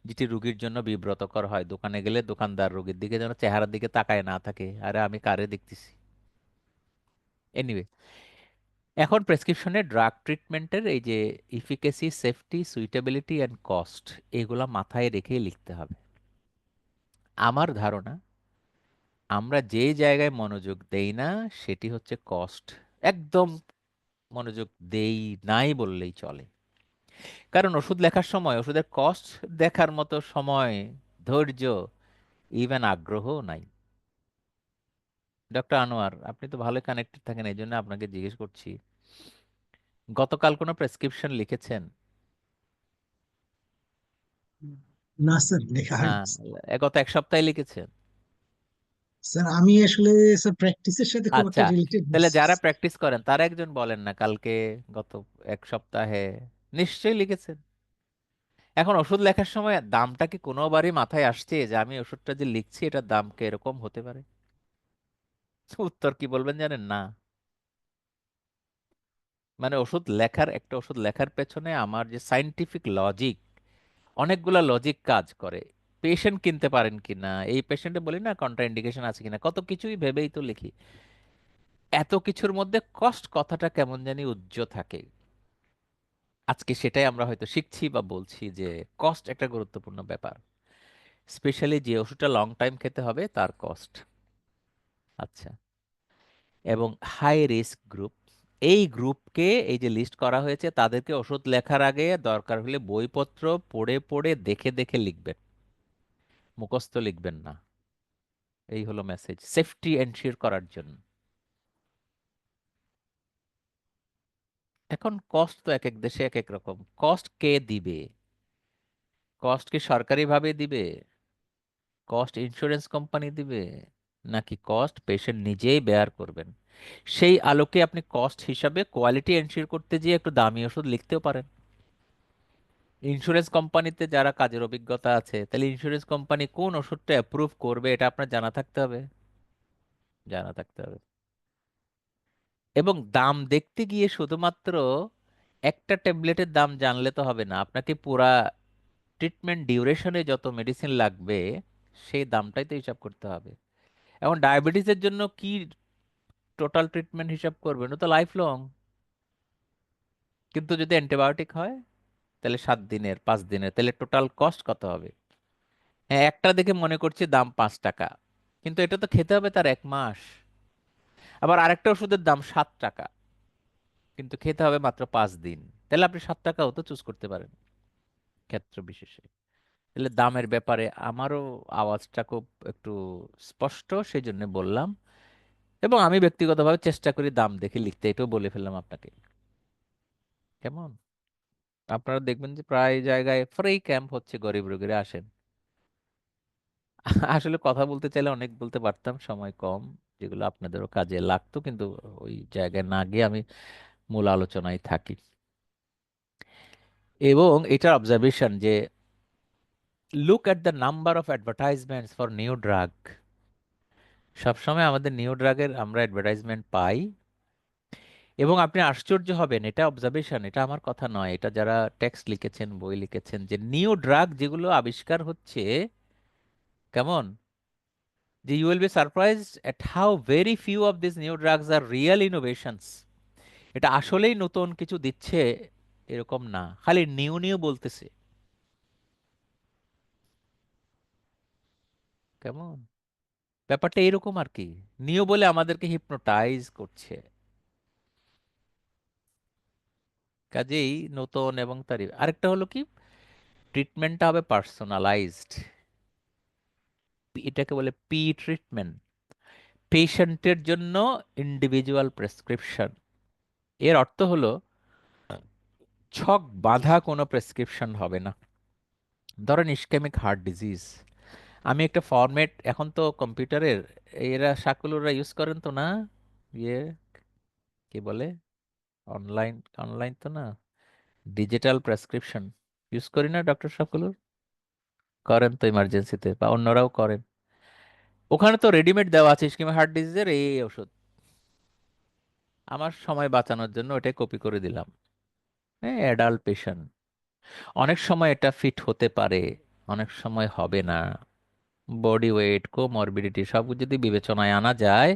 যেটি রোগীর জন্য বিব্রতকর হয়। দোকানে গেলে দোকানদার রোগীর দিকে যেন চেহারার দিকে তাকায় না থাকে, আরে আমি কারে দেখতেছি। এনিওয়ে, এখন প্রেসক্রিপশনে ড্রাগ ট্রিটমেন্টের এই যে efficacy, safety, suitability and cost, এগুলা মাথায় রেখে লিখতে হবে। আমার ধারণা আমরা যে জায়গায় মনোযোগ দেই না সেটি হচ্ছে কস্ট। একদম মনোযোগ দেই নাই বললেই চলে। কারণ ওষুধ লেখার সময় ওষুধের কস্ট দেখার মতো সময়, ধৈর্য, ইভেন আগ্রহও নাই। ডক্টর আনোয়ার, আপনি তো ভালো কানেক্টেড থাকেন, এই জন্য আপনাকে জিজ্ঞেস করছি, গতকাল কোনো প্রেসক্রিপশন লিখেছেন? না স্যার, লেখা হয়নি। হ্যাঁ, গত এক সপ্তাহে লিখেছেন? স্যার আমি আসলে স্যার প্র্যাকটিসের সাথে খুব আচ্ছা, একটা রিলেটেড না। তাহলে যারা প্র্যাকটিস করেন তারা একজন বলেন না কালকে, গত এক সপ্তাহে নিশ্চয়ই লিখেছেন। এখন ওষুধ লেখার সময় দামটা কি কোনোবারই মাথায় আসছে যে আমি ওষুধটা যে লিখছি এটার দাম কি এরকম হতে পারে? উত্তর কি বলবেন জানেন? না। মানে ওষুধ লেখার, একটা ওষুধ লেখার পেছনে আমার যে সাইন্টিফিক লজিক, অনেকগুলা লজিক কাজ করে। পেশেন্ট কিনতে পারেন কিনা, এই পেশেন্টে বলি না কন্ট্রাইন্ডিকেশন আছে কিনা, কত কিছুই ভেবেই তো লিখি। এত কিছুর মধ্যে কস্ট কথাটা কেমন জানি উজ্জ্ব থাকে। আজকে সেটাই আমরা হয়তো শিখছি বা বলছি যে কস্ট একটা গুরুত্বপূর্ণ ব্যাপার, স্পেশালি যে ওষুধটা লং টাইম খেতে হবে তার কস্ট। আচ্ছা, এবং হাই রিস্ক গ্রুপ, এই গ্রুপকে এই যে লিস্ট করা হয়েছে তাদেরকে ওষুধ লেখার আগে দরকার হলে বইপত্র পড়ে পড়ে দেখে দেখে লিখবেন, মুখস্থ লিখবেন না। এই হলো মেসেজ, সেফটি এনশিওর করার জন্য। এখন কস্ট তো এক এক দেশে এক এক রকম। কস্ট কে দিবে? কস্ট কি সরকারিভাবে দিবে? কস্ট ইন্স্যুরেন্স কোম্পানি দিবে? নাকি কস্ট পেশেন্ট নিজেই বেয়ার করবেন? সেই আলোকে আপনি কস্ট হিসাবে কোয়ালিটি এনশিওর করতে গিয়ে একটু দামি ওষুধ লিখতেও পারেন। ইন্স্যুরেন্স কোম্পানিতে যারা কাজের অভিজ্ঞতা আছে, তাহলে ইন্স্যুরেন্স কোম্পানি কোন ওষুধটা অ্যাপ্রুভ করবে এটা আপনার জানা থাকতে হবে, জানা থাকতে হবে। এবং দাম দেখতে গিয়ে শুধুমাত্র একটা ট্যাবলেটের দাম জানলে তো হবে না, আপনাকে পুরা ট্রিটমেন্ট ডিউরেশনে যত মেডিসিন লাগবে সেই দামটাই তো হিসাব করতে হবে। এখন ডায়াবেটিসের জন্য কি টোটাল ট্রিটমেন্ট হিসাব করবেন? ও তো লাইফ লং। কিন্তু যদি অ্যান্টিবায়োটিক হয় তাহলে 7 দিনের, 5 দিনের, তাহলে টোটাল কস্ট কত হবে? হ্যাঁ, একটা দেখে মনে করছি দাম 5 টাকা, কিন্তু এটা তো খেতে হবে তার 1 মাস। আবার আরেকটা ওষুধের দাম 7 টাকা, কিন্তু খেতে হবে মাত্র 5 দিন। তাহলে আপনি 7 টাকাও তো চুজ করতে পারেন ক্ষেত্র বিশেষে। তাহলে দামের ব্যাপারে আমারও আওয়াজটা খুব একটু স্পষ্ট, সেই জন্য বললাম। এবং আমি ব্যক্তিগতভাবে চেষ্টা করি দাম দেখে লিখতে, এটাও বলে ফেললাম আপনাকে। কেমন? আপনারা দেখবেন যে প্রায় জায়গায় ফ্রি ক্যাম্প হচ্ছে, গরিব রোগীরা আসেন। আসলে কথা বলতে চাইলে অনেক বলতে পারতাম, সময় কম, যেগুলো আপনাদেরও কাজে লাগতো, কিন্তু ওই জায়গায় না গিয়ে আমি মূল আলোচনায় থাকি। এবং এটার অবজারভেশন যে look at the number of advertisements for new drug. সবসময় আমাদের নিউ ড্রাগের আমরা অ্যাডভার্টাইজমেন্ট পাই, এবং আপনি আশ্চর্য হবেন, এটা অবজারভেশন, এটা আমার কথা নয়, এটা যারা টেক্সট লিখেছেন, বই লিখেছেন, যে নিউ ড্রাগ যেগুলো আবিষ্কার হচ্ছে, কেমন, যে you will be surprised at how very few of this new drugs are real innovations. এটা আসলেই নতুন কিছু দিচ্ছে এরকম না, খালি নিউ নিউ বলতেছে। কেমন? ব্যাপারটা এরকম আর কি, নিউ বলে আমাদেরকে হিপনোটাইজ করছে। কাজেই নতুন, এবং তারই আরেকটা হলো কি, ট্রিটমেন্টটা হবে পার্সোনালাইজড। এটাকে বলে পি ট্রিটমেন্ট, পেশেন্টের জন্য ইন্ডিভিজুয়াল প্রেসক্রিপশন। এর অর্থ হলো ছক বাঁধা কোনো প্রেসক্রিপশন হবে না। ধরেন ইসকেমিক হার্ট ডিজিজ, আমি একটা ফরম্যাট, এখন তো কম্পিউটারের এরা সাকুলুরা ইউজ করেন তো না, ইয়ে কি বলে, অনলাইন, অনলাইন তো না, ডিজিটাল প্রেসক্রিপশন ইউজ করি না ডক্টর সাকুলুর? করেন তো ইমার্জেন্সিতে, বা অন্যরাও করেন। ওখানে তো রেডিমেড দেওয়া আছে ইসকেমিক হার্ট ডিজিজের এই এই ওষুধ। আমার সময় বাঁচানোর জন্য ওটাই কপি করে দিলাম। হ্যাঁ, অ্যাডাল্ট পেশেন্ট, অনেক সময় এটা ফিট হতে পারে, অনেক সময় হবে না। বডি ওয়েট, কোমরবিডিটি সব যদি বিবেচনায় আনা যায়,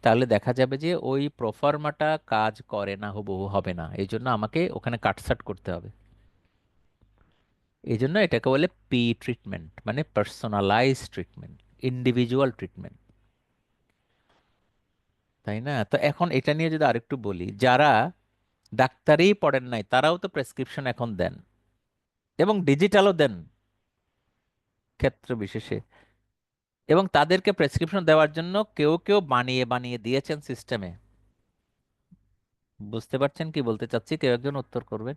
তাহলে দেখা যাবে যে ওই প্রফার্মাটা কাজ করে না, হুবহু হবে না, এই জন্য আমাকে ওখানে কাটছাট করতে হবে। এই জন্য এটাকে বলে পি ট্রিটমেন্ট, মানে পার্সোনালাইজ ট্রিটমেন্ট, ইন্ডিভিজুয়াল ট্রিটমেন্ট। তাই না? তো এখন এটা নিয়ে যদি আরেকটু বলি, যারা ডাক্তারি পড়েন নাই তারাও তো প্রেসক্রিপশন এখন দেন, এবং ডিজিটালও দেন ক্ষেত্র বিশেষে। এবং তাদেরকে প্রেসক্রিপশন দেওয়ার জন্য কেউ কেউ বানিয়ে বানিয়ে দিয়েছেন সিস্টেমে। বুঝতে পারছেন কি বলতে চাচ্ছি? কেউ একজন উত্তর করবেন।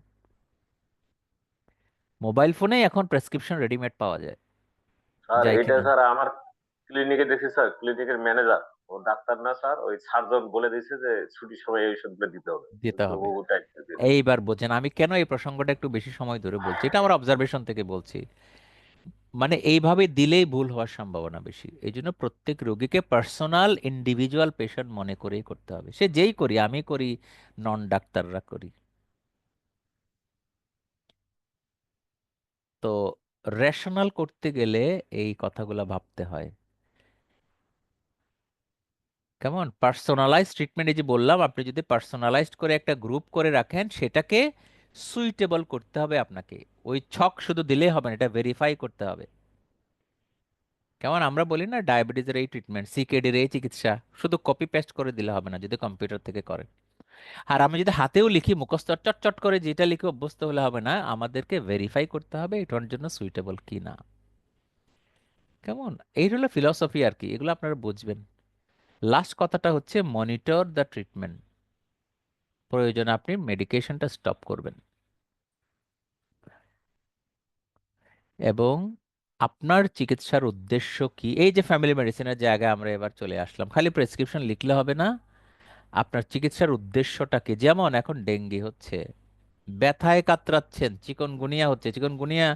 মোবাইল ফোনেই এখন প্রেসক্রিপশন রেডিমেড পাওয়া যায়, স্যার যাই এটা কিনা স্যার আমার ক্লিনিকে দেখছি স্যার, ক্লিনিকের ম্যানেজার, ও ডাক্তার না স্যার, ওই সার্জন বলে দিয়েছে যে ছুটির সময় এই ওষুধগুলো দিতে হবে, দিতে তো হবে। ওটাই দিয়ে দিয়েছে। এইবার বোঝেন আমি কেন এই প্রসঙ্গটা একটু বেশি সময় ধরে বলছি, এটা আমার অবজারভেশন থেকে বলছি। মানে এইভাবে দিলেই ভুল হওয়ার সম্ভাবনা বেশি, এই জন্য প্রত্যেক রোগীকে পার্সোনাল ইন্ডিভিজুয়াল পেশেন্ট মনে করেই করতে হবে, সে যেই করি, আমি করি, নন ডাক্তাররা করি। তো রেশনাল করতে গেলে এই কথাগুলো ভাবতে হয়। কেমন পার্সোনালাইজ ট্রিটমেন্ট, এই যে বললাম, আপনি যদি পার্সোনালাইজড করে একটা গ্রুপ করে রাখেন, সেটাকে সুইটেবল করতে হবে আপনাকে। ওই ছক শুধু দিলেই হবে না, এটা ভেরিফাই করতে হবে। কেমন আমরা বলি না, ডায়াবেটিসের এই ট্রিটমেন্ট, সিকেডির এই চিকিৎসা, শুধু কপি পেস্ট করে দিলে হবে না যদি কম্পিউটার থেকে করে। আর আমি যদি হাতেও লিখি, মুখস্থ চট চট করে যেটা লিখে অভ্যস্ত হলে হবে না, আমাদেরকে ভেরিফাই করতে হবে এটার জন্য সুইটেবল কি না। কেমন, এই হলো ফিলসফি আর কি, এগুলো আপনারা বুঝবেন। লাস্ট কথাটা হচ্ছে মনিটর দ্য ট্রিটমেন্ট। প্রয়োজনে আপনি মেডিকেশনটা স্টপ করবেন। এবং আপনার চিকিৎসার উদ্দেশ্য কি, এই যে ফ্যামিলি মেডিসিনের জায়গায় আমরা এবার চলে আসলাম, খালি প্রেসক্রিপশন লিখলে হবে না। আপনার চিকিৎসার উদ্দেশ্যটা কি? যেমন এখন ডেঙ্গি হচ্ছে, ব্যথায় কাতরাচ্ছেন, চিকনগুনিয়া হচ্ছে, চিকনগুনিয়া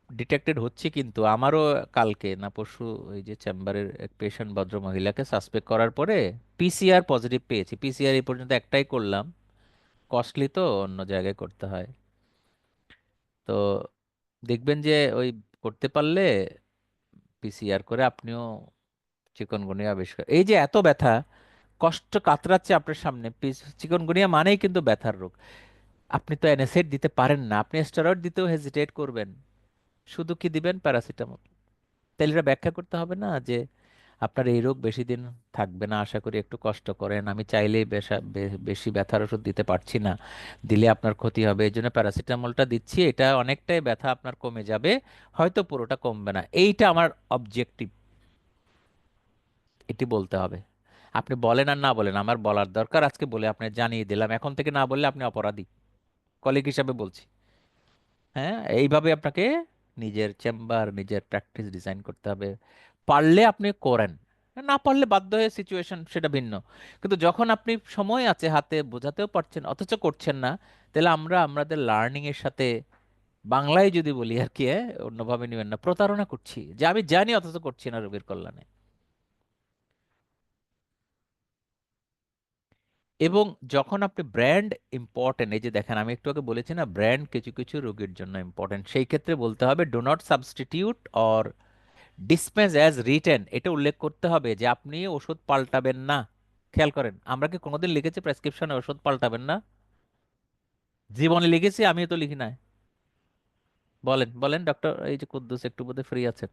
ডিটেক্টেড হচ্ছে, কিন্তু আমারও কালকে না পরশু ওই যে চেম্বারের এক পেশেন্ট ভদ্র মহিলাকে সাসপেক্ট করার পরে পিসিআর পজিটিভ পেয়েছি। পিসিআর এই পর্যন্ত একটাই করলাম, কস্টলি তো, অন্য জায়গায় করতে হয়। তো দেখবেন যে ওই করতে পারলে পিসিআর করে আপনিও চিকনগুনিয়া আবিষ্কার, এই যে এত ব্যথা, কষ্ট কাতরাচ্ছে আপনার সামনে, চিকনগুনিয়া মানেই কিন্তু ব্যথার রোগ। আপনি তো এনএসএড দিতে পারেন না, আপনি স্টেরয়েড দিতেও হেজিটেট করবেন, শুধু কি দিবেন? প্যারাসিটামল। তাহলে এটা ব্যাখ্যা করতে হবে না যে আপনার এই রোগ বেশি দিন থাকবে না, আশা করি একটু কষ্ট করেন, আমি চাইলেই বেশি ব্যথার ওষুধ দিতে পারছি না, দিলে আপনার ক্ষতি হবে, এই জন্য প্যারাসিটামলটা দিচ্ছি, এটা অনেকটাই ব্যথা আপনার কমে যাবে, হয়তো পুরোটা কমবে না, এইটা আমার অবজেক্টিভ, এটি বলতে হবে। আপনি বলেন আর না বলেন, আমার বলার দরকার, আজকে বলে আপনি জানিয়ে দিলাম, এখন থেকে না বললে আপনি অপরাধী, কলিগ হিসাবে বলছি। হ্যাঁ, এইভাবে আপনাকে নিজের চেম্বার, নিজের প্র্যাকটিস ডিজাইন করতে হবে। পারলে আপনি করেন, না পারলে বাধ্য হয়ে সিচুয়েশন সেটা ভিন্ন। কিন্তু যখন আপনি সময় আছে হাতে, বোঝাতেও পারছেন অথচ করছেন না, তাহলে আমরা আমাদের লার্নিং এর সাথে, বাংলায় যদি বলি আর কি, অন্যভাবে নেবেন না, প্রতারণা করছি, যে আমি জানি অথচ করছি না রোগীর কল্যাণে। এবং যখন আপনি ব্র্যান্ড ইম্পর্টেন্ট, এই যে দেখেন আমি একটু আগে বলেছি না, ব্র্যান্ড কিছু কিছু রোগীর জন্য ইম্পর্টেন্ট, সেই ক্ষেত্রে বলতে হবে do not substitute or dispense as written, এটা উল্লেখ করতে হবে যে আপনি ওষুধ পাল্টাবেন না। খেয়াল করেন, আমরা কি কোনোদিন লিখেছি প্রেসক্রিপশনে ওষুধ পাল্টাবেন না? জীবনে লিখেছি? আমিও তো লিখি না। বলেন বলেন ডক্টর, এই যে কুদ্দুস একটু বোধহয় ফ্রি আছেন,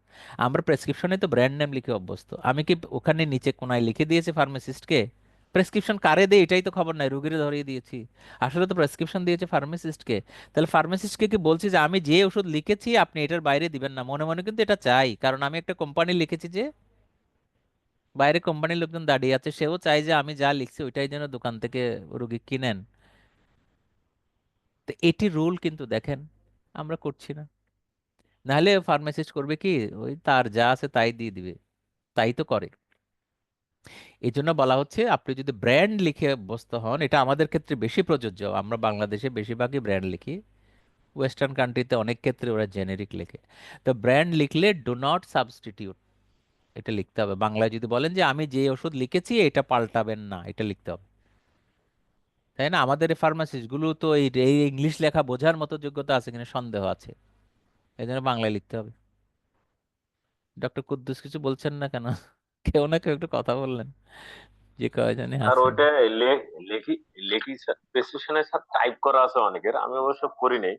আমরা প্রেসক্রিপশনে তো ব্র্যান্ড নেম লিখে অভ্যস্ত, আমি কি ওখানে নিচে কোনায় লিখে দিয়েছি ফার্মাসিস্টকে? প্রেসক্রিপশন কারে দেয় এটাই তো খবর নাই, রুগীরে ধরিয়ে দিয়েছি। আসলে তো প্রেসক্রিপশন দিয়েছে ফার্মাসিস্টকে। তাহলে ফার্মাসিস্টকে কি বলছি যে আমি যে ওষুধ লিখেছি আপনি এটার বাইরে দিবেন না? মনে মনে কিন্তু এটা চাই, কারণ আমি একটা কোম্পানি লিখেছি, যে বাইরে কোম্পানির লোকজন দাঁড়িয়ে আছে, সেও চাই যে আমি যা লিখছি ওইটাই যেন দোকান থেকে রুগী কিনেন। তো এটি রুল, কিন্তু দেখেন আমরা করছি না। নাহলে ফার্মাসিস্ট করবে কি, ওই তার যা আছে তাই দিয়ে দিবে, তাই তো করে। এই জন্য বলা হচ্ছে আপনি যদি ব্র্যান্ড লিখে অভ্যস্ত হন, এটা আমাদের ক্ষেত্রে বেশি প্রযোজ্য, আমরা বাংলাদেশে বেশিরভাগই ব্র্যান্ড লিখি, ওয়েস্টার্ন কান্ট্রিতে অনেক ক্ষেত্রে ওরা জেনেরিক লেখে। তো ব্র্যান্ড লিখলে ডো নট সাবস্টিটিউট, এটা লিখতে হবে। বাংলায় যদি বলেন যে আমি যে ওষুধ লিখেছি এটা পাল্টাবেন না, এটা লিখতে হবে। তাই না? আমাদের এই ফার্মাসিস্ট গুলো তো এই এই ইংলিশ লেখা বোঝার মতো যোগ্যতা আছে কিনা সন্দেহ আছে, এই জন্য বাংলায় লিখতে হবে। ডক্টর কুদ্দুস কিছু বলছেন না কেন? কেউ না কেউ একটু কথা বললেন, যে কয়জনে আর আছেন। ওইটা লেখি লেখি প্রেসক্রিপশনের সাথে টাইপ করা আছে অনেকের, আমি অবশ্য করি নাই,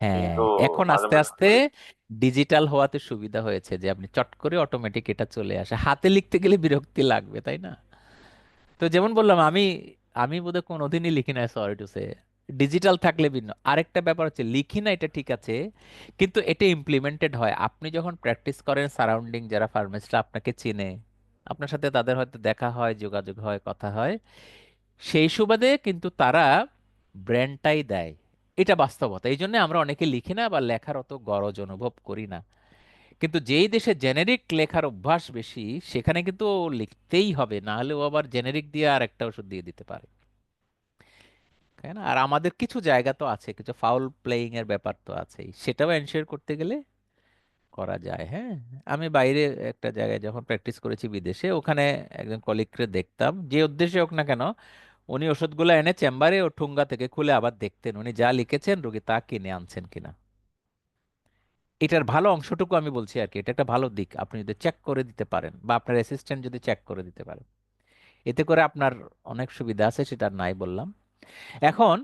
হ্যাঁ, কিন্তু এখন মাঝে আস্তে মাঝে আস্তে করি। ডিজিটাল হওয়াতে সুবিধা হয়েছে যে আপনি চট করে অটোমেটিক এটা চলে আসে, হাতে লিখতে গেলে বিরক্তি লাগবে, তাই না? তো যেমন বললাম, আমি আমি বোধহয় কোনোদিনই লিখি না, সরি টু সে। ডিজিটাল থাকলে ভিন্ন আরেকটা ব্যাপার হচ্ছে, লিখি না এটা ঠিক আছে, কিন্তু এটা ইমপ্লিমেন্টেড হয়। আপনি যখন প্র্যাকটিস করেন, সারাউন্ডিং যারা ফার্মাসিস্টরা আপনাকে চিনে, আপনার সাথে তাদের হয়তো দেখা হয়, যোগাযোগ হয়, কথা হয়, সেই সুবাদে কিন্তু তারা ব্র্যান্ডটাই দেয়। এটা বাস্তবতা। এই জন্য আমরা অনেকে লিখি না বা লেখার অত গরজ অনুভব করি না। কিন্তু যেই দেশে জেনেরিক লেখার অভ্যাস বেশি, সেখানে কিন্তু ও লিখতেই হবে, না হলে ও আবার জেনেরিক দিয়ে আর একটা ওষুধ দিয়ে দিতে পারে, তাই না? আর আমাদের কিছু জায়গা তো আছে, কিছু ফাউল প্লেয়িং এর ব্যাপার তো আছেই, সেটাও এনশিওর করতে গেলে করা যায়। হ্যাঁ, আমি বাইরে একটা জায়গায় যখন প্র্যাকটিস করেছি বিদেশে, ওখানে একজন কলিগকে দেখতাম, যে উদ্দেশ্যে হোক না কেন, উনি ওষুধগুলো এনে চেম্বারে ও ঠুঙ্গা থেকে খুলে আবার দেখতেন উনি যা লিখেছেন রোগী তা কিনে আনছেন কিনা। এটার ভালো অংশটুকু আমি বলছি আর কি, এটা একটা ভালো দিক, আপনি যদি চেক করে দিতে পারেন বা আপনার অ্যাসিস্ট্যান্ট যদি চেক করে দিতে পারেন, এতে করে আপনার অনেক সুবিধা আছে, সেটা আর নাই বললাম। এখন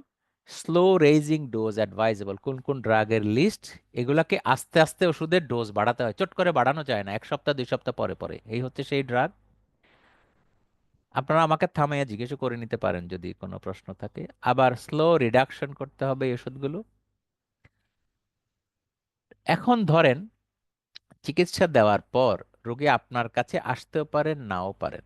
স্লো রেইজিং ডোজ অ্যাডভাইজেবল, কোন কোন ড্রাগের লিস্ট, এগুলাকে আস্তে আস্তে ওষুধের ডোজ বাড়াতে হয়, চট করে বাড়ানো যায় না, 1 সপ্তাহ 2 সপ্তাহ পরে পরে। এই হচ্ছে সেই ড্রাগ। আপনারা আমাকে থামাইয়া জিজ্ঞেস করে নিতে পারেন যদি কোনো প্রশ্ন থাকে। আবার স্লো রিডাকশন করতে হবে এই ওষুধগুলো। এখন ধরেন চিকিৎসা দেওয়ার পর রোগী আপনার কাছে আসতেও পারেন, নাও পারেন।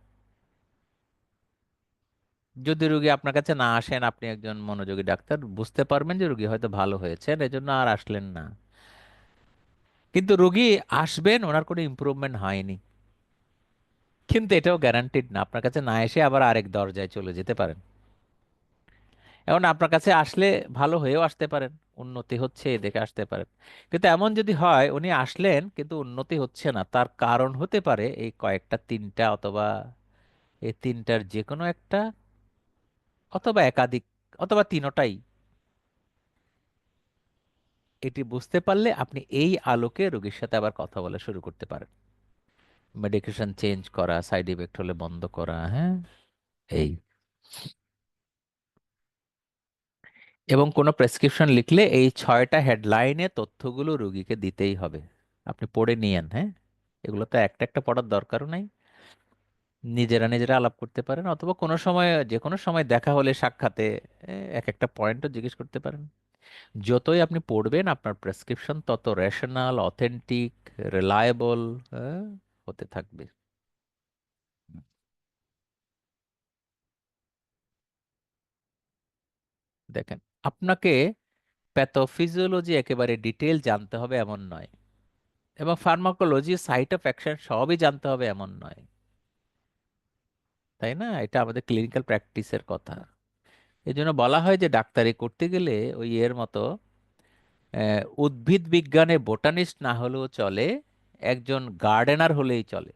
যদি রোগী আপনার কাছে না আসেন, আপনি একজন মনোযোগী ডাক্তার, বুঝতে পারবেন যে রোগী হয়তো ভালো হয়েছেন, এজন্য আর আসলেন না। কিন্তু রোগী আসবেন, ওনার কোনো ইমপ্রুভমেন্ট হয়নি, কিন্তু এটাও গ্যারান্টিড না, আপনার কাছে না এসে আবার আরেক দরজায় চলে যেতে পারেন। এখন আপনার কাছে আসলে ভালো হয়েও আসতে পারেন, উন্নতি হচ্ছে এই দেখে আসতে পারেন। কিন্তু এমন যদি হয় উনি আসলেন কিন্তু উন্নতি হচ্ছে না, তার কারণ হতে পারে এই কয়েকটা, তিনটা, অথবা এই তিনটার যে কোনো একটা, অথবা একাধিক, অথবা তিনোটাই। এটি বুঝতে পারলে আপনি এই আলোকে রোগীর সাথে আবার কথা বলা শুরু করতে পারেন, মেডিকেশন চেঞ্জ করা, সাইড ইফেক্ট হলে বন্ধ করা। হ্যাঁ, এই। এবং কোনো প্রেসক্রিপশন লিখলে এই 6টা হেডলাইনে তথ্যগুলো রোগীকে দিতেই হবে। আপনি পড়ে নিয়েন, হ্যাঁ, এগুলো তো একটা একটা পড়ার দরকারও নাই, নিজেরা নিজেরা আলাপ করতে পারেন, অথবা কোনো সময়, যে কোনো সময় দেখা হলে সাক্ষাতে এক একটা পয়েন্টও জিজ্ঞেস করতে পারেন। যতই আপনি পড়বেন আপনার প্রেসক্রিপশন তত রেশনাল, অথেন্টিক, রিলায়েবল হতে থাকবে। দেখেন, আপনাকে প্যাথোফিজিওলজি একেবারে ডিটেল জানতে হবে এমন নয়, এবং ফার্মাকোলজি, সাইট অফ অ্যাকশন সবই জানতে হবে এমন নয়, তাই না? এটা আমাদের ক্লিনিক্যাল প্র্যাকটিসের কথা। এই জন্য বলা হয় যে ডাক্তারি করতে গেলে ওই এর মতো উদ্ভিদ বিজ্ঞানে বোটানিস্ট না হলেও চলে, একজন গার্ডেনার হলেই চলে।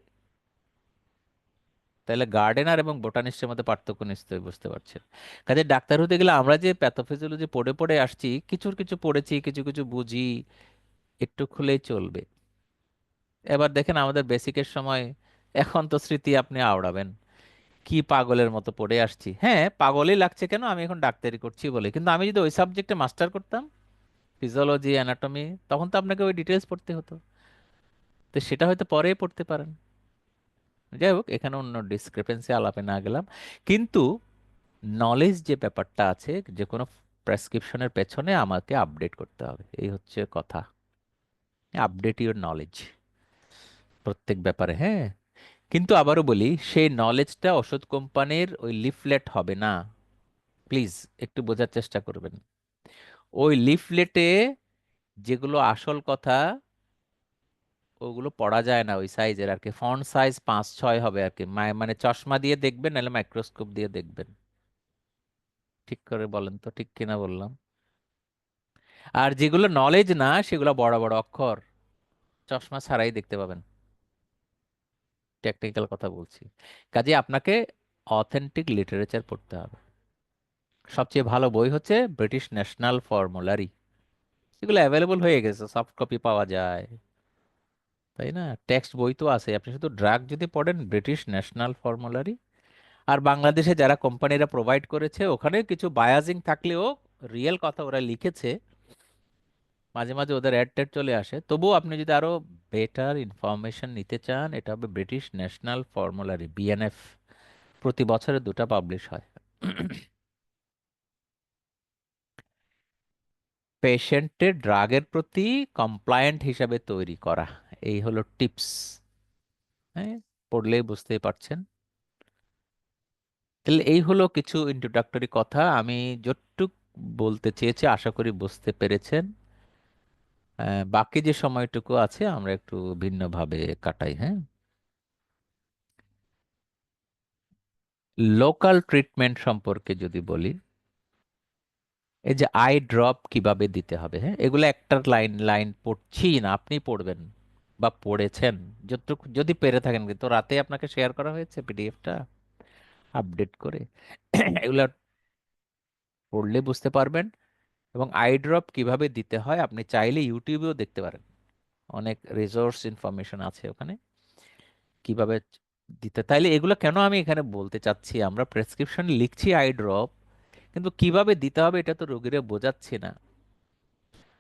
তাহলে গার্ডেনার এবং বোটানিস্টের মধ্যে পার্থক্য নিশ্চয়ই বুঝতে পারছেন। কাজে ডাক্তার হতে গেলে আমরা যে প্যাথোফিজিওলজি পড়ে পড়ে আসছি, কিছু কিছু পড়েছি, কিছু কিছু বুঝি, একটু খুলেই চলবে। এবার দেখেন আমাদের বেসিকের সময়, এখন তো স্মৃতি আপনি আওড়াবেন, কি পাগলের মতো পড়ে আসছি। হ্যাঁ, পাগলই লাগছে কেন, আমি এখন ডাক্তারি করছি বলে, কিন্তু আমি যদি ওই সাবজেক্টে মাস্টার করতাম, ফিজিওলজি, অ্যানাটমি, তখন তো আপনাকে ওই ডিটেলস পড়তে হতো। তো সেটা হয়তো পরে পড়তে পারেন। যাই হোক, এখানে অন্য ডিসক্রিপেন্সি আলাপে না গেলাম, কিন্তু নলেজ যে ব্যাপারটা আছে, যে কোনো প্রেসক্রিপশনের পেছনে আমাকে আপডেট করতে হবে, এই হচ্ছে কথা। আপডেট ইউর নলেজ প্রত্যেক ব্যাপারে, হ্যাঁ। কিন্তু আবারও বলি, সেই নলেজটা ওষুধ কোম্পানির ওই লিফলেট হবে না, প্লিজ একটু বোঝার চেষ্টা করবেন। ওই লিফলেটে যেগুলো আসল কথা, ওগুলো পড়া যায় না ওই সাইজের আর কি, ফন্ট সাইজ 5-6 হবে আর কি, মানে চশমা দিয়ে দেখবেন, নাহলে মাইক্রোস্কোপ দিয়ে দেখবেন। ঠিক করে বলেন তো, ঠিক কিনা বললাম? আর যেগুলো নলেজ না, সেগুলো বড় বড় অক্ষর, চশমা ছাড়াই দেখতে পাবেন। টেকনিক্যাল কথা বলছি। কাজে আপনাকে অথেন্টিক লিটারেচার পড়তে হবে। সবচেয়ে ভালো বই হচ্ছে ব্রিটিশ ন্যাশনাল ফর্মুলারি, এগুলো অ্যাভেলেবল হয়ে গেছে, সফট কপি পাওয়া যায়, তাই না? টেক্সট বই তো আছে, আপনি শুধু ড্রাগ যদি পড়েন, ব্রিটিশ ন্যাশনাল ফর্মুলারি। আর বাংলাদেশে যারা কোম্পানিরা প্রোভাইড করেছে, ওখানে কিছু বায়াজিং থাকলেও রিয়েল কথা ওরা লিখেছে, মাঝে মাঝে ওদের অ্যাড ট্যাড চলে আসে, তবুও আপনি যদি আরো বেটার ইনফরমেশন নিতে চান, এটা হবে ব্রিটিশ ন্যাশনাল ফর্মুলারি, বিএনএফ প্রতি বছরে 2টা পাবলিশ হয়। পেশেন্টের ড্রাগের প্রতি কমপ্লায়েন্ট হিসাবে তৈরি করা, এই হলো টিপস। হ্যাঁ, পড়লেই বুঝতেই পারছেন। তাহলে এই হলো কিছু ইন্ট্রোডাক্টরি কথা, আমি যতটুক বলতে চেয়েছি আশা করি বুঝতে পেরেছেন। বাকি যে সময়টুকু আছে আমরা একটু ভিন্নভাবে কাটাই। হ্যাঁ, লোকাল ট্রিটমেন্ট সম্পর্কে যদি বলি, এই যে আই ড্রপ কিভাবে দিতে হবে, হ্যাঁ, এগুলো একটা লাইন লাইন পড়ছি না, আপনি পড়বেন বা পড়েছেন যতটুকু যদি পেরে থাকেন, কিন্তু রাতে আপনাকে শেয়ার করা হয়েছে পিডিএফটা আপডেট করে। এগুলো পড়লে বুঝতে পারবেন। এবং আই ড্রপ কিভাবে দিতে হয় আপনি চাইলে ইউটিউবেও দেখতে পারেন, অনেক রিসোর্স ইনফরমেশন আছে ওখানে কিভাবে দিতে। তাইলে এগুলো কেন আমি এখানে বলতে চাচ্ছি, আমরা প্রেসক্রিপশন লিখছি আই ড্রপ, কিন্তু কিভাবে দিতে হবে এটা তো রোগীরে বোঝাচ্ছি না।